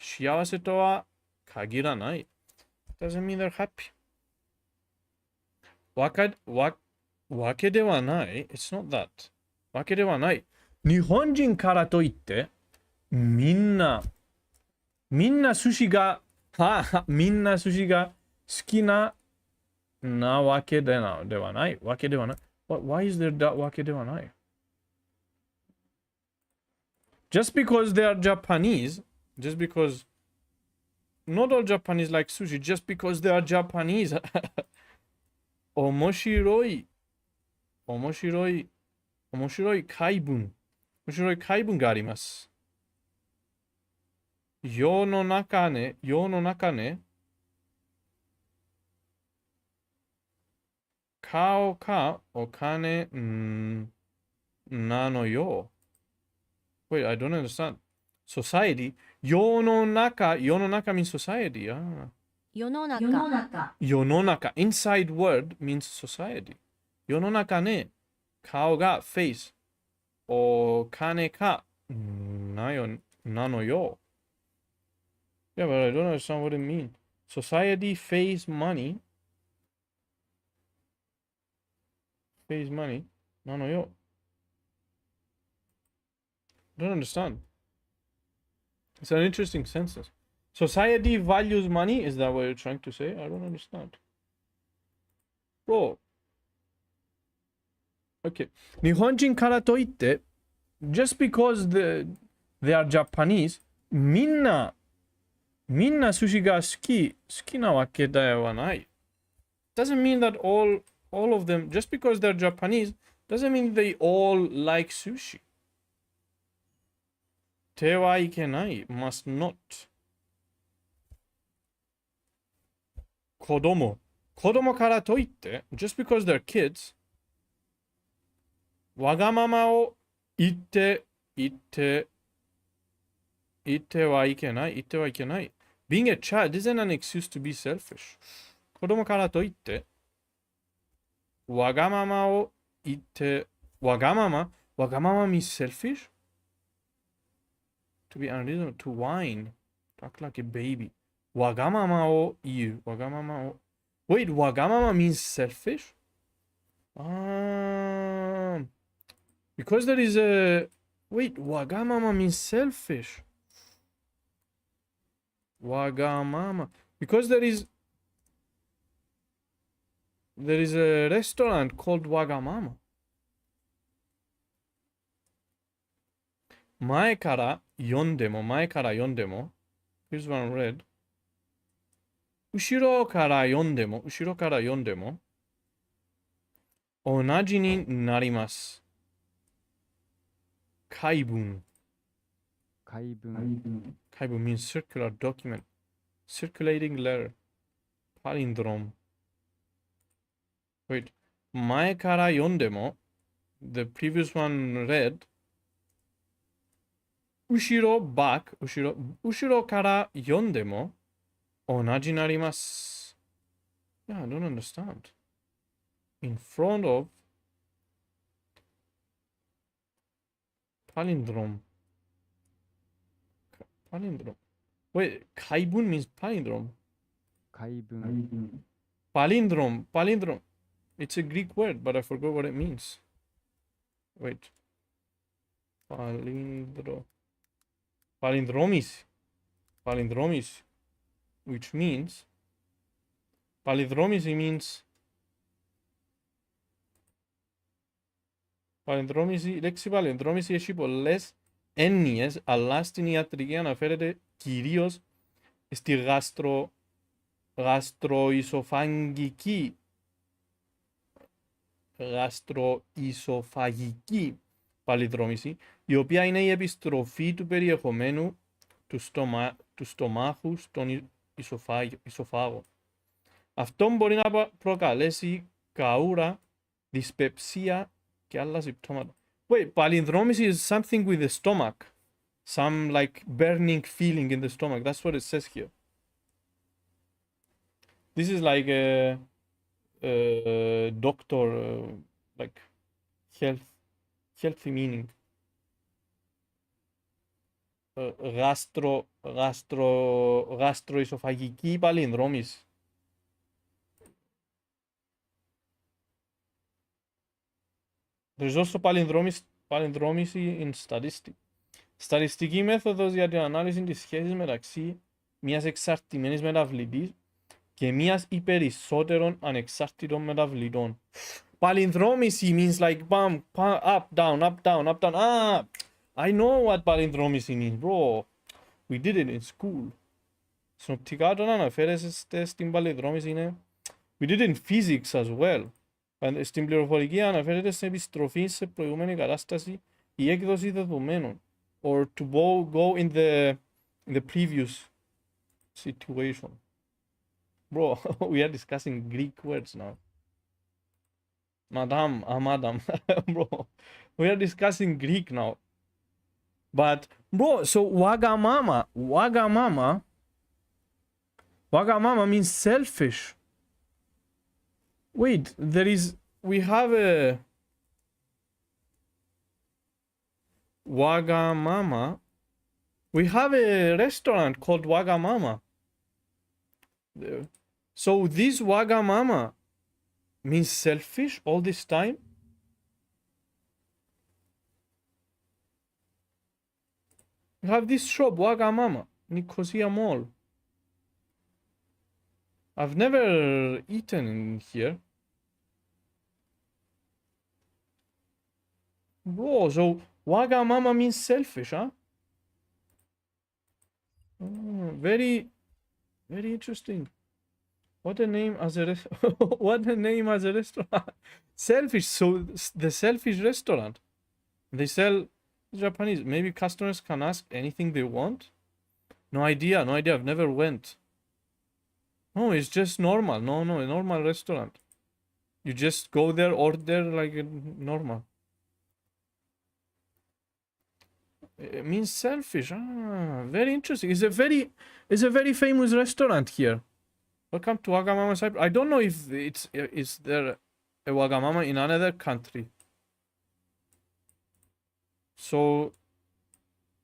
shiawase to wa kagiranai. Doesn't mean they're happy. Wake de wa nai. It's not that. Wake de wa nai. Nihonjin kara to itte, minna sushi ga suki na wake de wa nai. Wake de wa nai. Why is there that wake de wa nai? Just because they are Japanese, just because not all Japanese like sushi, just because they are Japanese. Omoshiroi. Omoshiroi. Omoshiroi kaibun. Omoshiroi kaibun ga arimasu. Yo no naka ne, kao ka okane nano yo. Wait, I don't understand. Society. Yo no naka means society. Ah. 世の中 Yononaka. Inside word means society. Yononaka ne. Kao ga face. O kane ka nano yo. Yeah, but I don't understand what it means. Society, face, money. Face, money. Nano yo. Don't understand. It's an interesting sentence. Society values money? Is that what you're trying to say? I don't understand. Bro. Okay. 日本人からといって、just because they are Japanese, みんな寿司が好きなわけではない。Doesn't mean that all of them, just because they're Japanese, doesn't mean they all like sushi. 手はいけない must not. 子供からといって just because they're kids わがままを言ってはいけない being a child isn't an excuse to be selfish 子供からといってわがままを言ってわがまま means selfish to be unreasonable to whine to act like a baby わがままを言う。わがままを。Wait, わがまま means selfish? Because there is a... Wait, わがまま means selfish. わがまま. Because there is a restaurant called わがまま. 前から読んでも。Here's one red. 後ろから読んでも同じになります。解文 means circular document. Circulating letter. Palindrome. Wait. 前から読んでも the previous one read 後ろ back 後ろから読んでも同じになります。Yeah, I don't understand. In front of palindrome. Wait, 解文 means palindrome. Palindrome. It's a Greek word, but I forgot what it means. Wait. Palindromis. Which means palindromisy means λέξη παλινδρόμηση έχει πολλές έννοιες, αλλά στην ιατρική αναφέρεται κυρίως στη γαστροϊσοφαγική παλινδρόμηση, η οποία είναι η επιστροφή του περιεχομένου του στομάχου στον ισοφάγο. Αυτό μπορεί να προκαλέσει καούρα, δυσπεψία και άλλα συμπτώματα. Wait, palindromisy is something with the stomach. Some like burning feeling in the stomach. That's what it says here. This is like a doctor, like healthy meaning. Γαστροϊσοφαγική παλινδρόμηση. There's also palindromisy in statistics. Στατιστική μέθοδος για την ανάλυση της σχέσης μεταξύ μιας εξαρτημένης μεταβλητής και μιας ή περισσότερων ανεξάρτητων μεταβλητών. Palindromisy means like bam, up, down. Ah, I know what palindromisy means, bro. We did it in school. Συνοπτικά όταν αναφέρεστε στην παλινδρόμηση είναι... We did it in physics as well. Στην πληροφορική αναφέρεται στην επιστροφή σε προηγούμενη κατάσταση η έκδοση δεδομένων. Or to go in the previous situation. Bro, we are discussing Greek words now. Madam, bro. We are discussing Greek now. But, bro, so wagamama means selfish. Wait, we have a Wagamama. We have a restaurant called Wagamama. So this Wagamama means selfish all this time? We have this shop, Wagamama, Nicosia Mall. I've never eaten in here. Bro, so Wagamama means selfish, huh? Very interesting. What a name as a what a name as a restaurant. Selfish. So the selfish restaurant. They sell Japanese. Maybe customers can ask anything they want. No idea. I've never went. No, it's just normal. No, a normal restaurant. You just go there, order like normal. It means selfish. Very interesting. It's a very famous restaurant here. Welcome to Wagamama Cyprus. I don't know if is there a Wagamama in another country. So,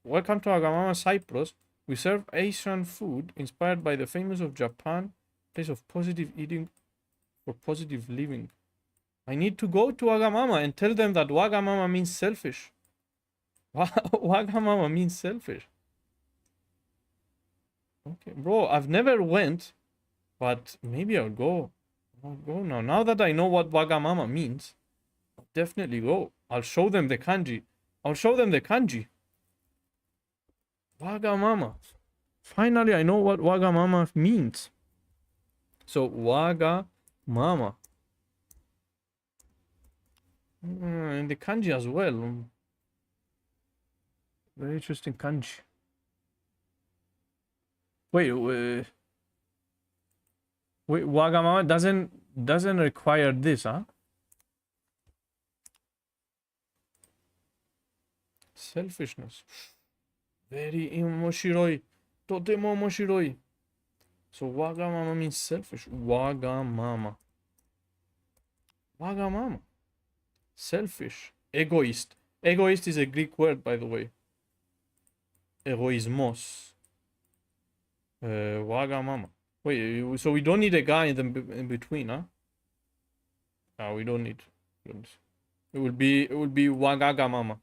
welcome to Wagamama Cyprus. We serve Asian food inspired by the famous of Japan, place of positive eating for positive living. I need to go to Wagamama and tell them that Wagamama means selfish. Wagamama means selfish. Okay, bro, I've never went, but maybe I'll go. I'll go now. Now that I know what Wagamama means, I'll definitely go. I'll show them the kanji. Wagamama. Finally, I know what Wagamama means. So, Wagamama. And the kanji as well. Very interesting kanji. Wait, Wagamama doesn't require this, huh? Selfishness. Very omoshiroi. Totemo omoshiroi. So Wagamama means selfish. Wagamama. Selfish. Egoist. Egoist is a Greek word, by the way. Egoismos. Wagamama. Wait, so we don't need a guy in between, huh? No, we don't need. It would be Wagagamama.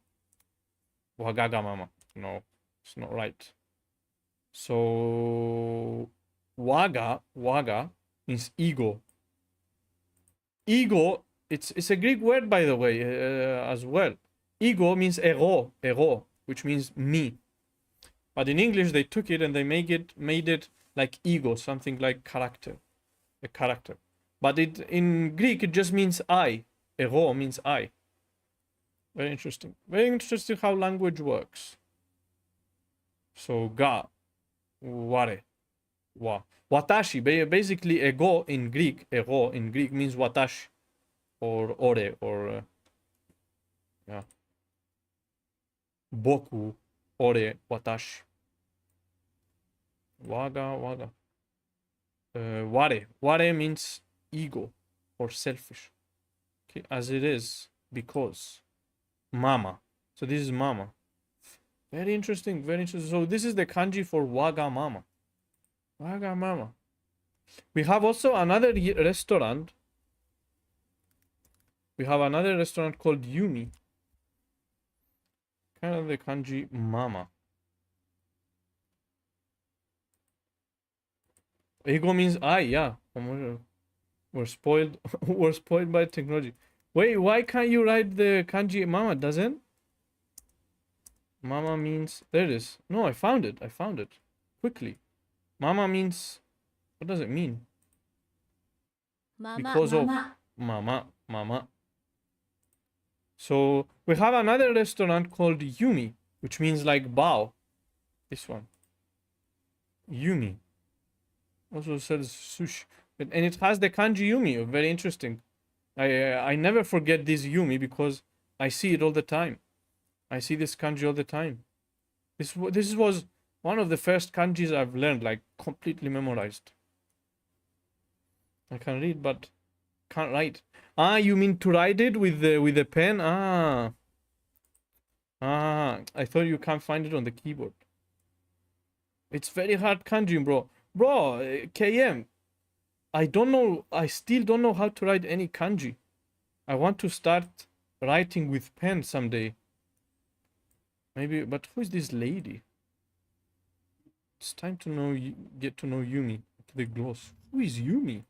Wagagamama. No, it's not right. So Waga means ego. Ego, it's a Greek word, by the way, as well. Ego means ego, which means me. But in English they took it and they made it like ego, something like character, a character. But in Greek it just means I. Ego means I. Very interesting. Very interesting how language works. So ga, ware, wa, watashi. Basically, ego in Greek means watashi, or ore, or yeah, boku, ore, watashi. Waga. Ware means ego or selfish. Okay, as it is because mama. So this is mama. Very interesting. So this is the kanji for Wagamama. We have also another restaurant. We have another restaurant called Yumi. Kind of the kanji mama. Ego means I, yeah. We're spoiled. We're spoiled by technology. Wait, why can't you write the kanji mama? Doesn't Mama means, there it is. No, I found it. I found it. Quickly. Mama means, what does it mean? Because of mama. So we have another restaurant called Yumi, which means like bow. This one. Yumi. Also sells sushi. And it has the kanji Yumi. Very interesting. I never forget this Yumi because I see it all the time. I see this kanji all the time. This was one of the first kanjis I've learned, like completely memorized. I can read, but can't write. Ah, you mean to write it with the pen? Ah. I thought you can't find it on the keyboard. It's very hard kanji, bro. Bro, KM. I don't know. I still don't know how to write any kanji. I want to start writing with pen someday. Maybe, but who is this lady? It's time to know, get to know Yumi. The gloss. Who is Yumi?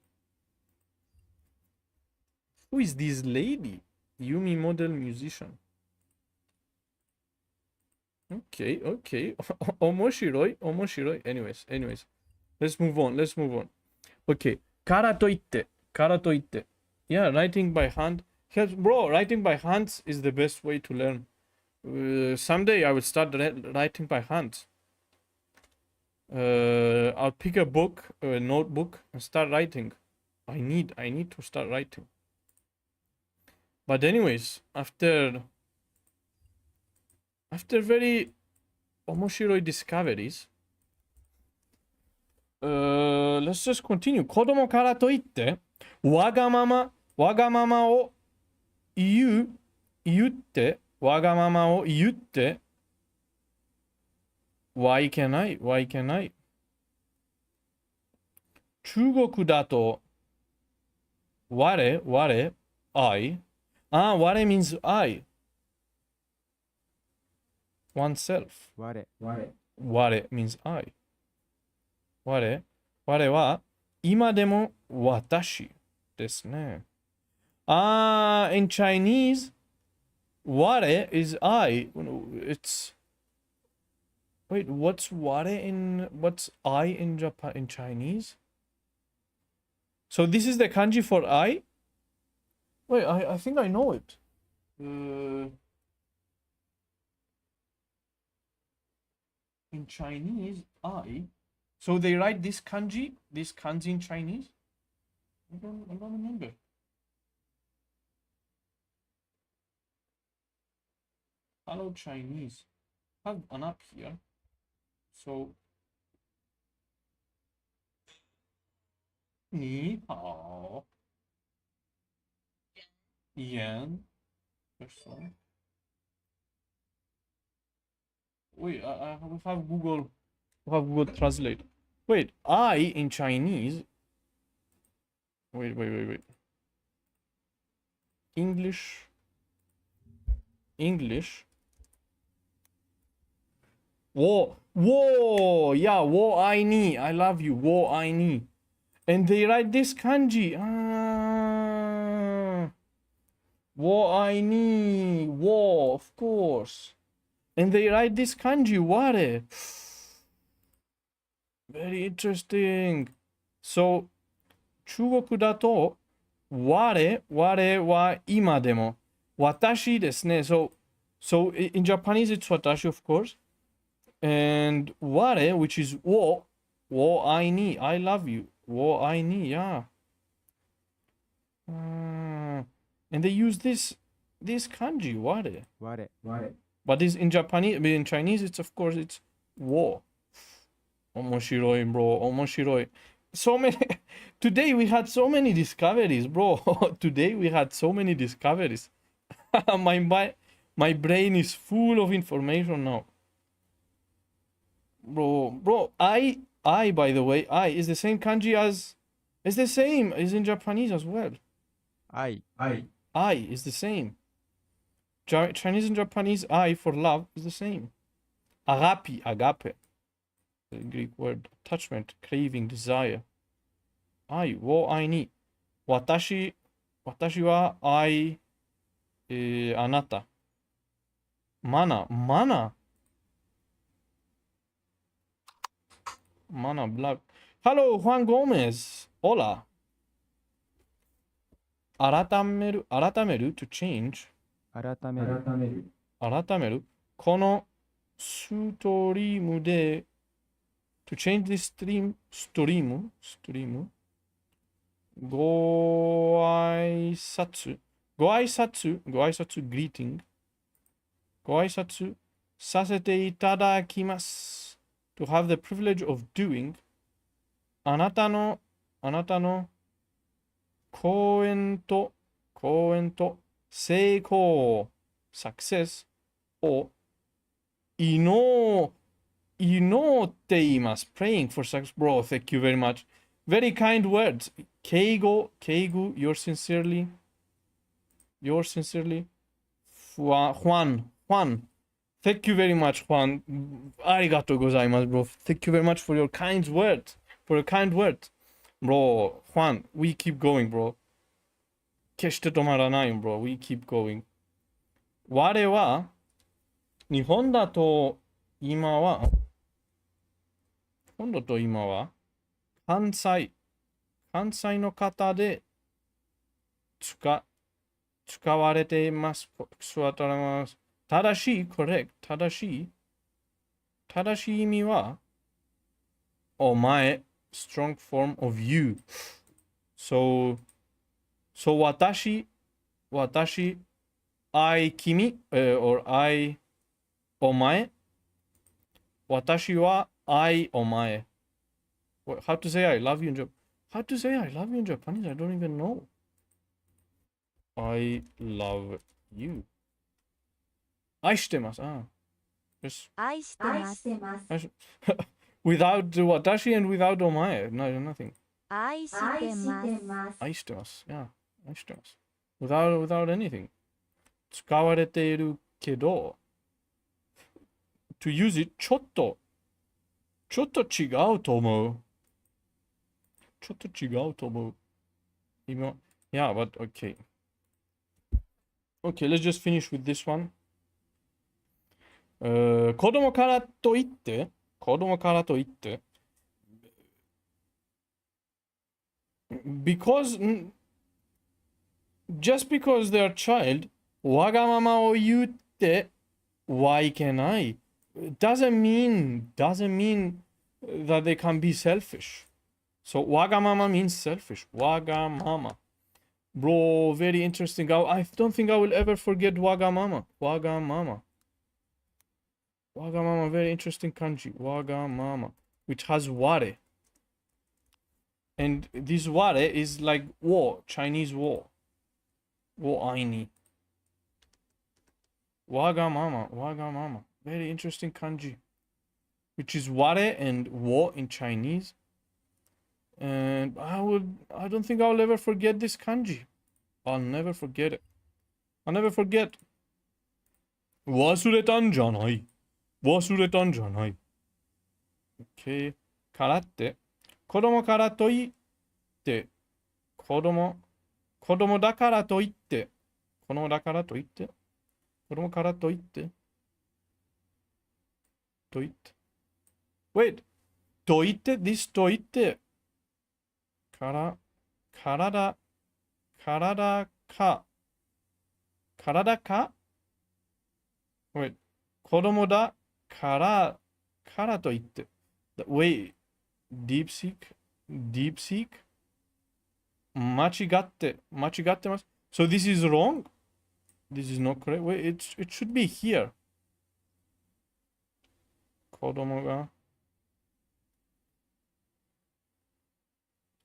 Who is this lady? Yumi model musician. Okay. Omoshiroi. Anyways. Let's move on. Okay. Kara to itte. Yeah, writing by hand. Bro, writing by hands is the best way to learn. Someday I will start writing by hand. I'll pick a book, a notebook, and start writing. I need to start writing. But anyways, after very omoshiroi discoveries, let's just continue. Kodomo kara to itte, wagamama o iutte, wagamama o iutte, why can I? 中国だと 我 I. Ah, 我 means I. Oneself. 我 means I. 我は今でも私ですね。Ah, in Chinese, 我 is I. It's wait, what's I in Japan in Chinese? So this is the kanji for I? Wait, I think I know it. In Chinese, I. So they write this kanji in Chinese? I don't remember. Hello Chinese. I have an app here. So 你好 Yan person. Wait, we have Google Translate. Wait, I in Chinese. Wait. English. Whoa, yeah, wo I ni. I love you, wo I ni. And they write this kanji. Wo I ni, wo, of course. And they write this kanji, ware. Very interesting. So, 中国だと、我は今でも。私ですね。So in Japanese it's watashi, of course. And 我, which is 我 I ni, I love you. 我愛に, yeah. And they use this kanji, 我. But this in Japanese, but in Chinese, it's 我. Omoshiroi, bro. Omoshiroi. So many. Today we had so many discoveries, bro. Today we had so many discoveries. My brain is full of information now. Bro, I, by the way, I is the same kanji as, it's the same as in Japanese as well. I is the same. Chinese and Japanese, I for love is the same. Agape. The Greek word, attachment, craving, desire. I, wo I ni. Watashi wa I, anata. Mana. Mana Black. Hello, Juan Gomez. Hola. 改める to change. 改める。改めるこのストリームで to change this stream greeting ご挨拶させていただきます to have the privilege of doing あなたの講演と成功 success を祈っています praying for success bro thank you very much very kind words 敬語 yours sincerely Juan thank you very much Juan ありがとうございます bro thank you very much for your kind words bro Juan we keep going bro 決して止まらない bro we keep going 我は日本だと今は関西の方で使われています。正しい、correct。正しい意味は、お前、strong form of you。So, 私、君、or I、お前。私は、お前。How to say I love you in Japanese? How to say I love you in Japanese? I don't even know. I love you. 愛してます。Just 愛してます。 without 私 and without お前。No, nothing. 愛してます。愛してます。Yeah. 愛してます。without anything. 使われているけど、to use it ちょっと違うと思う。今、yeah, but okay. Okay, let's just finish with this one. 子供からといって、just because they're a child, わがままを言ってはいけない。doesn't mean that they can be selfish. So わがまま means selfish. わがまま. Bro, very interesting. I don't think I will ever forget わがまま. わがまま. わがまま, very interesting kanji. わがまま, which has 我. And this 我 is like war, Chinese war. 我愛你. わがまま. Very interesting kanji. Which is 我 and 我 in Chinese. And I don't think I'll ever forget this kanji. I'll never forget it. I'll never forget. 忘れたんじゃない。Okay. からって。子供からといって。子供だからといって。子供からといって。Wait. と言って、this と言って。体か Wait. 子供だからと言って。Wait. Deep seek? 間違ってます。So this is wrong? This is not correct. Wait, it should be here. 子供が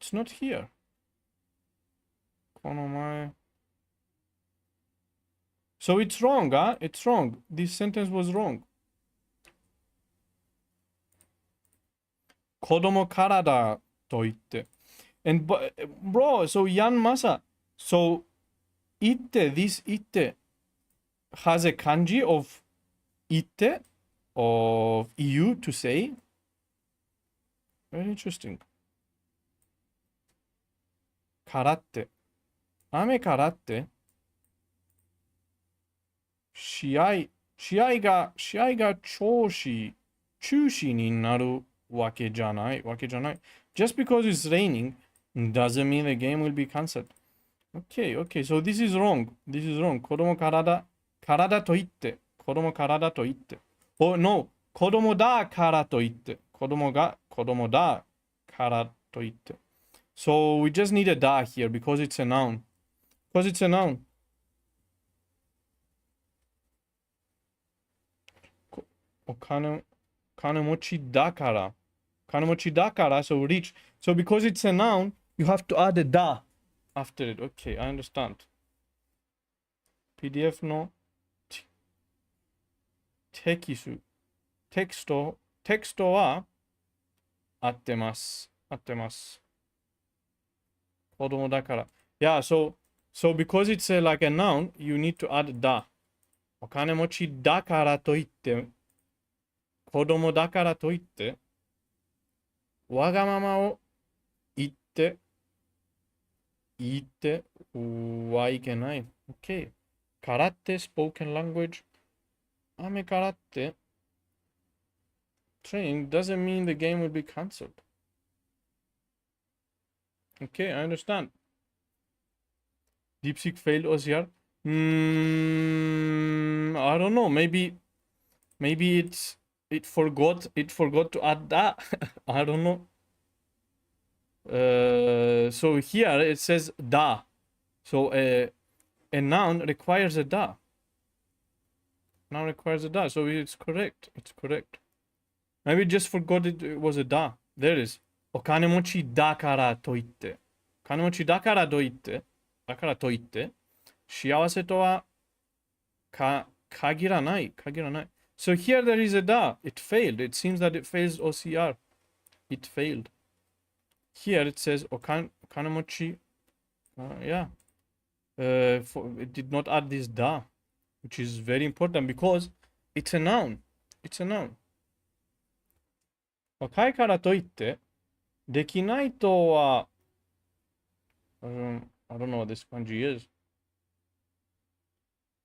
It's not here. この前 So it's wrong, It's wrong. This sentence was wrong. 子供からだと言って。And bro, so Yan Masa. So this itte has a kanji of itte, of you to say. Very interesting. からって。雨からって。試合が中止になるわけじゃない。Just because it's raining doesn't mean the game will be cancelled. Okay, so this is wrong. 子供体と言って。Oh, no. 子供だからと言って。子供だからと言って。So we just need a da here because it's a noun. O金持ちだから。So rich. So because it's a noun, you have to add a da after it. Okay, I understand. PDF のテキストは合ってます。子供だから。Yeah, so because it's like a noun, you need to add da. お金持ちだからといって、子供だからといって、わがままを言ってはいけない。OK。からって、spoken language。雨からって、train doesn't mean the game will be cancelled. Okay, I understand. DeepSeek failed OCR. I don't know. Maybe it forgot to add that. I don't know. So here it says da. So a noun requires a da. So it's correct. Maybe it just forgot it was a da. There it is. お金持ちだからといって。だからといって。幸せとは限らない。So here there is a da. It failed. It seems that it fails OCR. It failed. Here it says お金持ち. Yeah. It did not add this da, which is very important because it's a noun. 若いからといって、できないとは、I don't know what this kanji is.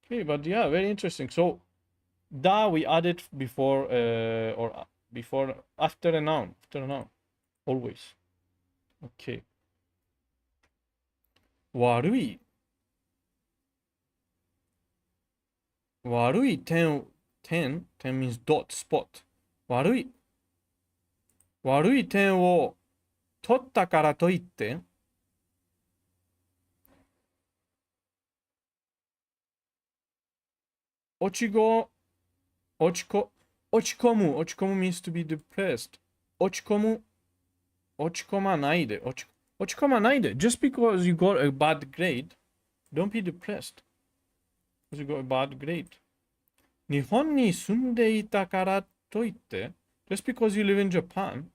Okay, but yeah, very interesting. So, da we added before after a noun. Always. Okay. 悪い点 means dot, spot. 悪い点を取ったからといって、落ち込む means to be depressed. 落ち込まないで。Just because you got a bad grade, don't be depressed. Because you got a bad grade. 日本に住んでいたからといって、just because you live in Japan,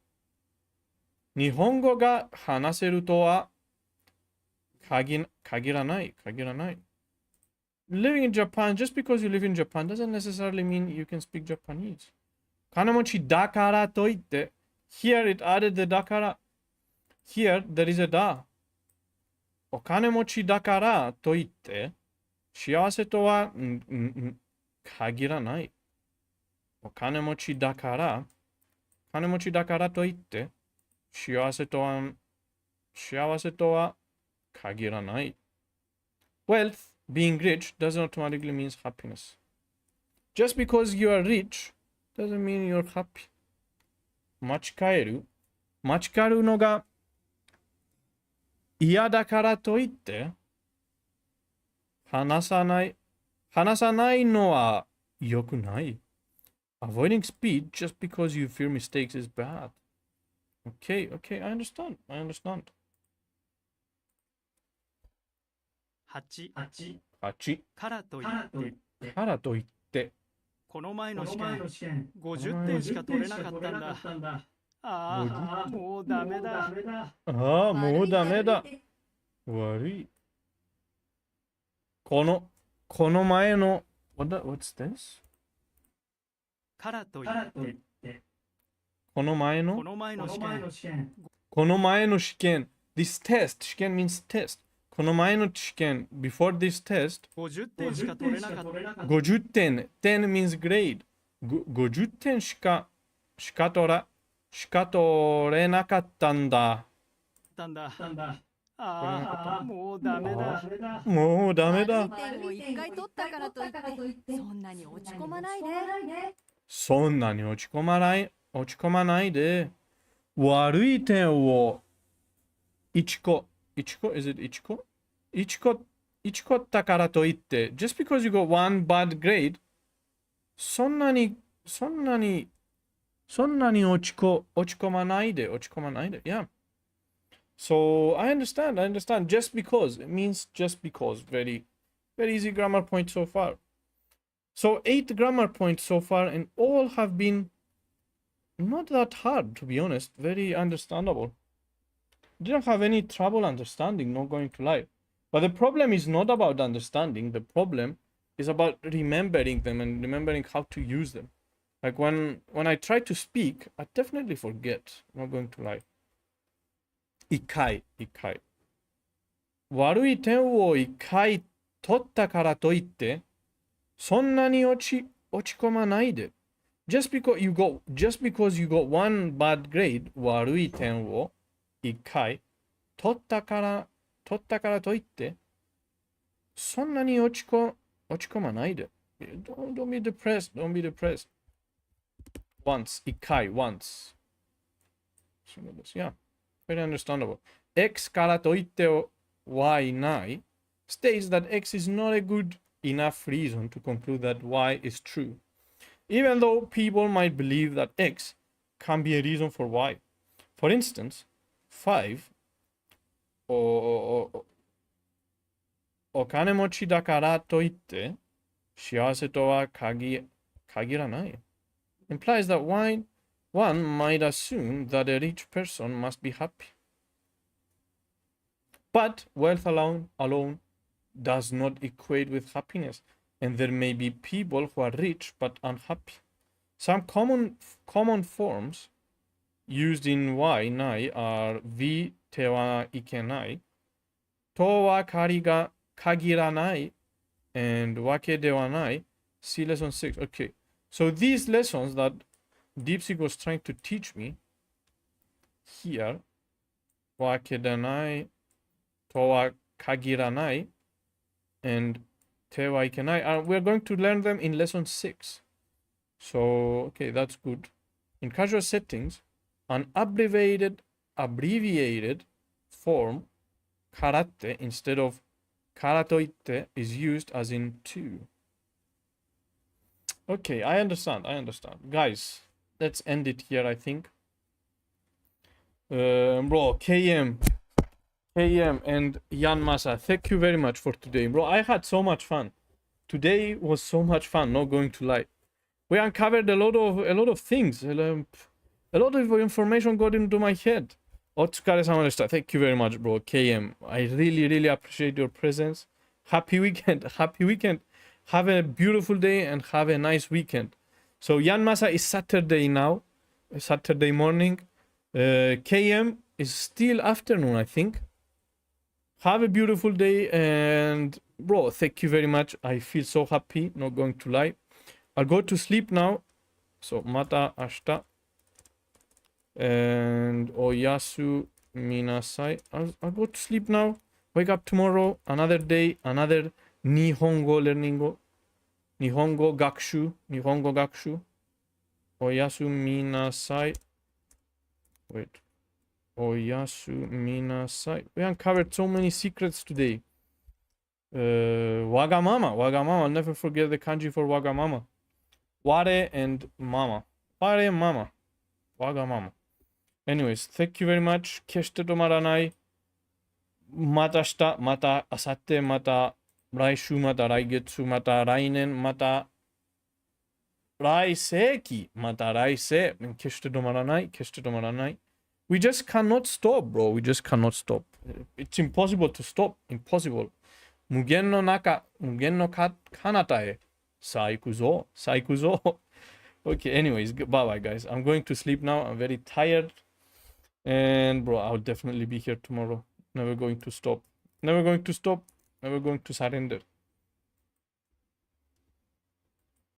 日本語が話せるとは限らない。Living in Japan, just because you live in Japan doesn't necessarily mean you can speak Japanese. 金持ちだからといって、here it added the だから。Here there is a da. お金持ちだからといって、幸せとは限らない。お金持ちだからといって、幸せとは限らない。Wealth, being rich, doesn't automatically mean happiness. Just because you are rich doesn't mean you're happy. 間違えるのが嫌だからといって、話さないのは良くない。Avoiding speed just because you fear mistakes is bad. Okay, I understand. 8からと言って、この前の試験50点しか取れなかったんだ。ああ、もうダメだ。悪い。この前の What's this? からと言ってこの前の試験 This test 試験 means test この前の試験 Before this test 50点しか取れなかった。50点 10 means grade 50点しか取しか取れなかったんだ。たんだ。ああ、もうダメだ。もうダメだ。悪い点を一回取ったからといってそんなに落ち込まないで。そんなに落ち込まないで。悪い点を1個。1個 Is it 1個 ?1 個だからといって、just because you got one bad grade, そんなに落ち込まないで。Yeah. So I understand. Just because. It means just because. Very, very easy grammar point so far. So 8 grammar points so far, and all have been not that hard, to be honest. Very understandable. Didn't have any trouble understanding, not going to lie. But the problem is not about understanding. The problem is about remembering them and remembering how to use them. Like when I try to speak, I definitely forget, not going to lie. 一回。悪い点を一回取ったからといって、そんなに落ち込まないで。just because you got one bad grade, 悪い点を一回取ったからといって、そんなに落ち込まないで。Don't be depressed. Once. そうです。Yeah. Very understandable. X からといって Y ない states that X is not a good enough reason to conclude that Y is true. Even though people might believe that X can be a reason for Y. For instance, 5お金持ちだからといって幸せとは限らない。Implies that one might assume that a rich person must be happy. But wealth alone does not equate with happiness, and there may be people who are rich but unhappy. Some common forms used in Y ない are V 手はいけない、とは限らない、and わけではない。See lesson 6. Okay, so these lessons that DeepSeek was trying to teach me here, わけでない、とは限らない、and 手はいけない。We're going to learn them in lesson 6. So, okay, that's good. In casual settings, an abbreviated form, karate, instead of karatoite, is used as in to. Okay, I understand. Guys, let's end it here, I think. Bro, KM and Jan Masa, thank you very much for today. Bro, I had so much fun. Today was so much fun, not going to lie. We uncovered a lot of things. A lot of information got into my head. Otsukaresama deshita. Thank you very much, bro. KM. I really appreciate your presence. Happy weekend. Have a beautiful day and have a nice weekend. So Yanmasa is Saturday now. Saturday morning. KM is still afternoon, I think. Have a beautiful day, and bro, thank you very much. I feel so happy, not going to lie. I'll go to sleep now. So mata ashita. And oyasu minasai. I'll go to sleep now. Wake up tomorrow. Another day. Another Nihongo learning. Nihongo gakushu. Oyasu minasai. Wait. Oyasu minasai. We uncovered so many secrets today. Wagamama. I'll never forget the kanji for wagamama. Ware and mama. Wagamama. Anyways, thank you very much. 決して止まらない。また明日、また明後日、また来週、また来月、また来年、また来世紀、また来世。決して止まらない。We just cannot stop, bro. We just cannot stop. It's impossible to stop. Impossible. 無限の彼方へ。さあ行くぞ。Okay, anyways, bye-bye, guys. I'm going to sleep now. I'm very tired. And, bro, I'll definitely be here tomorrow. Never going to stop. Never going to surrender.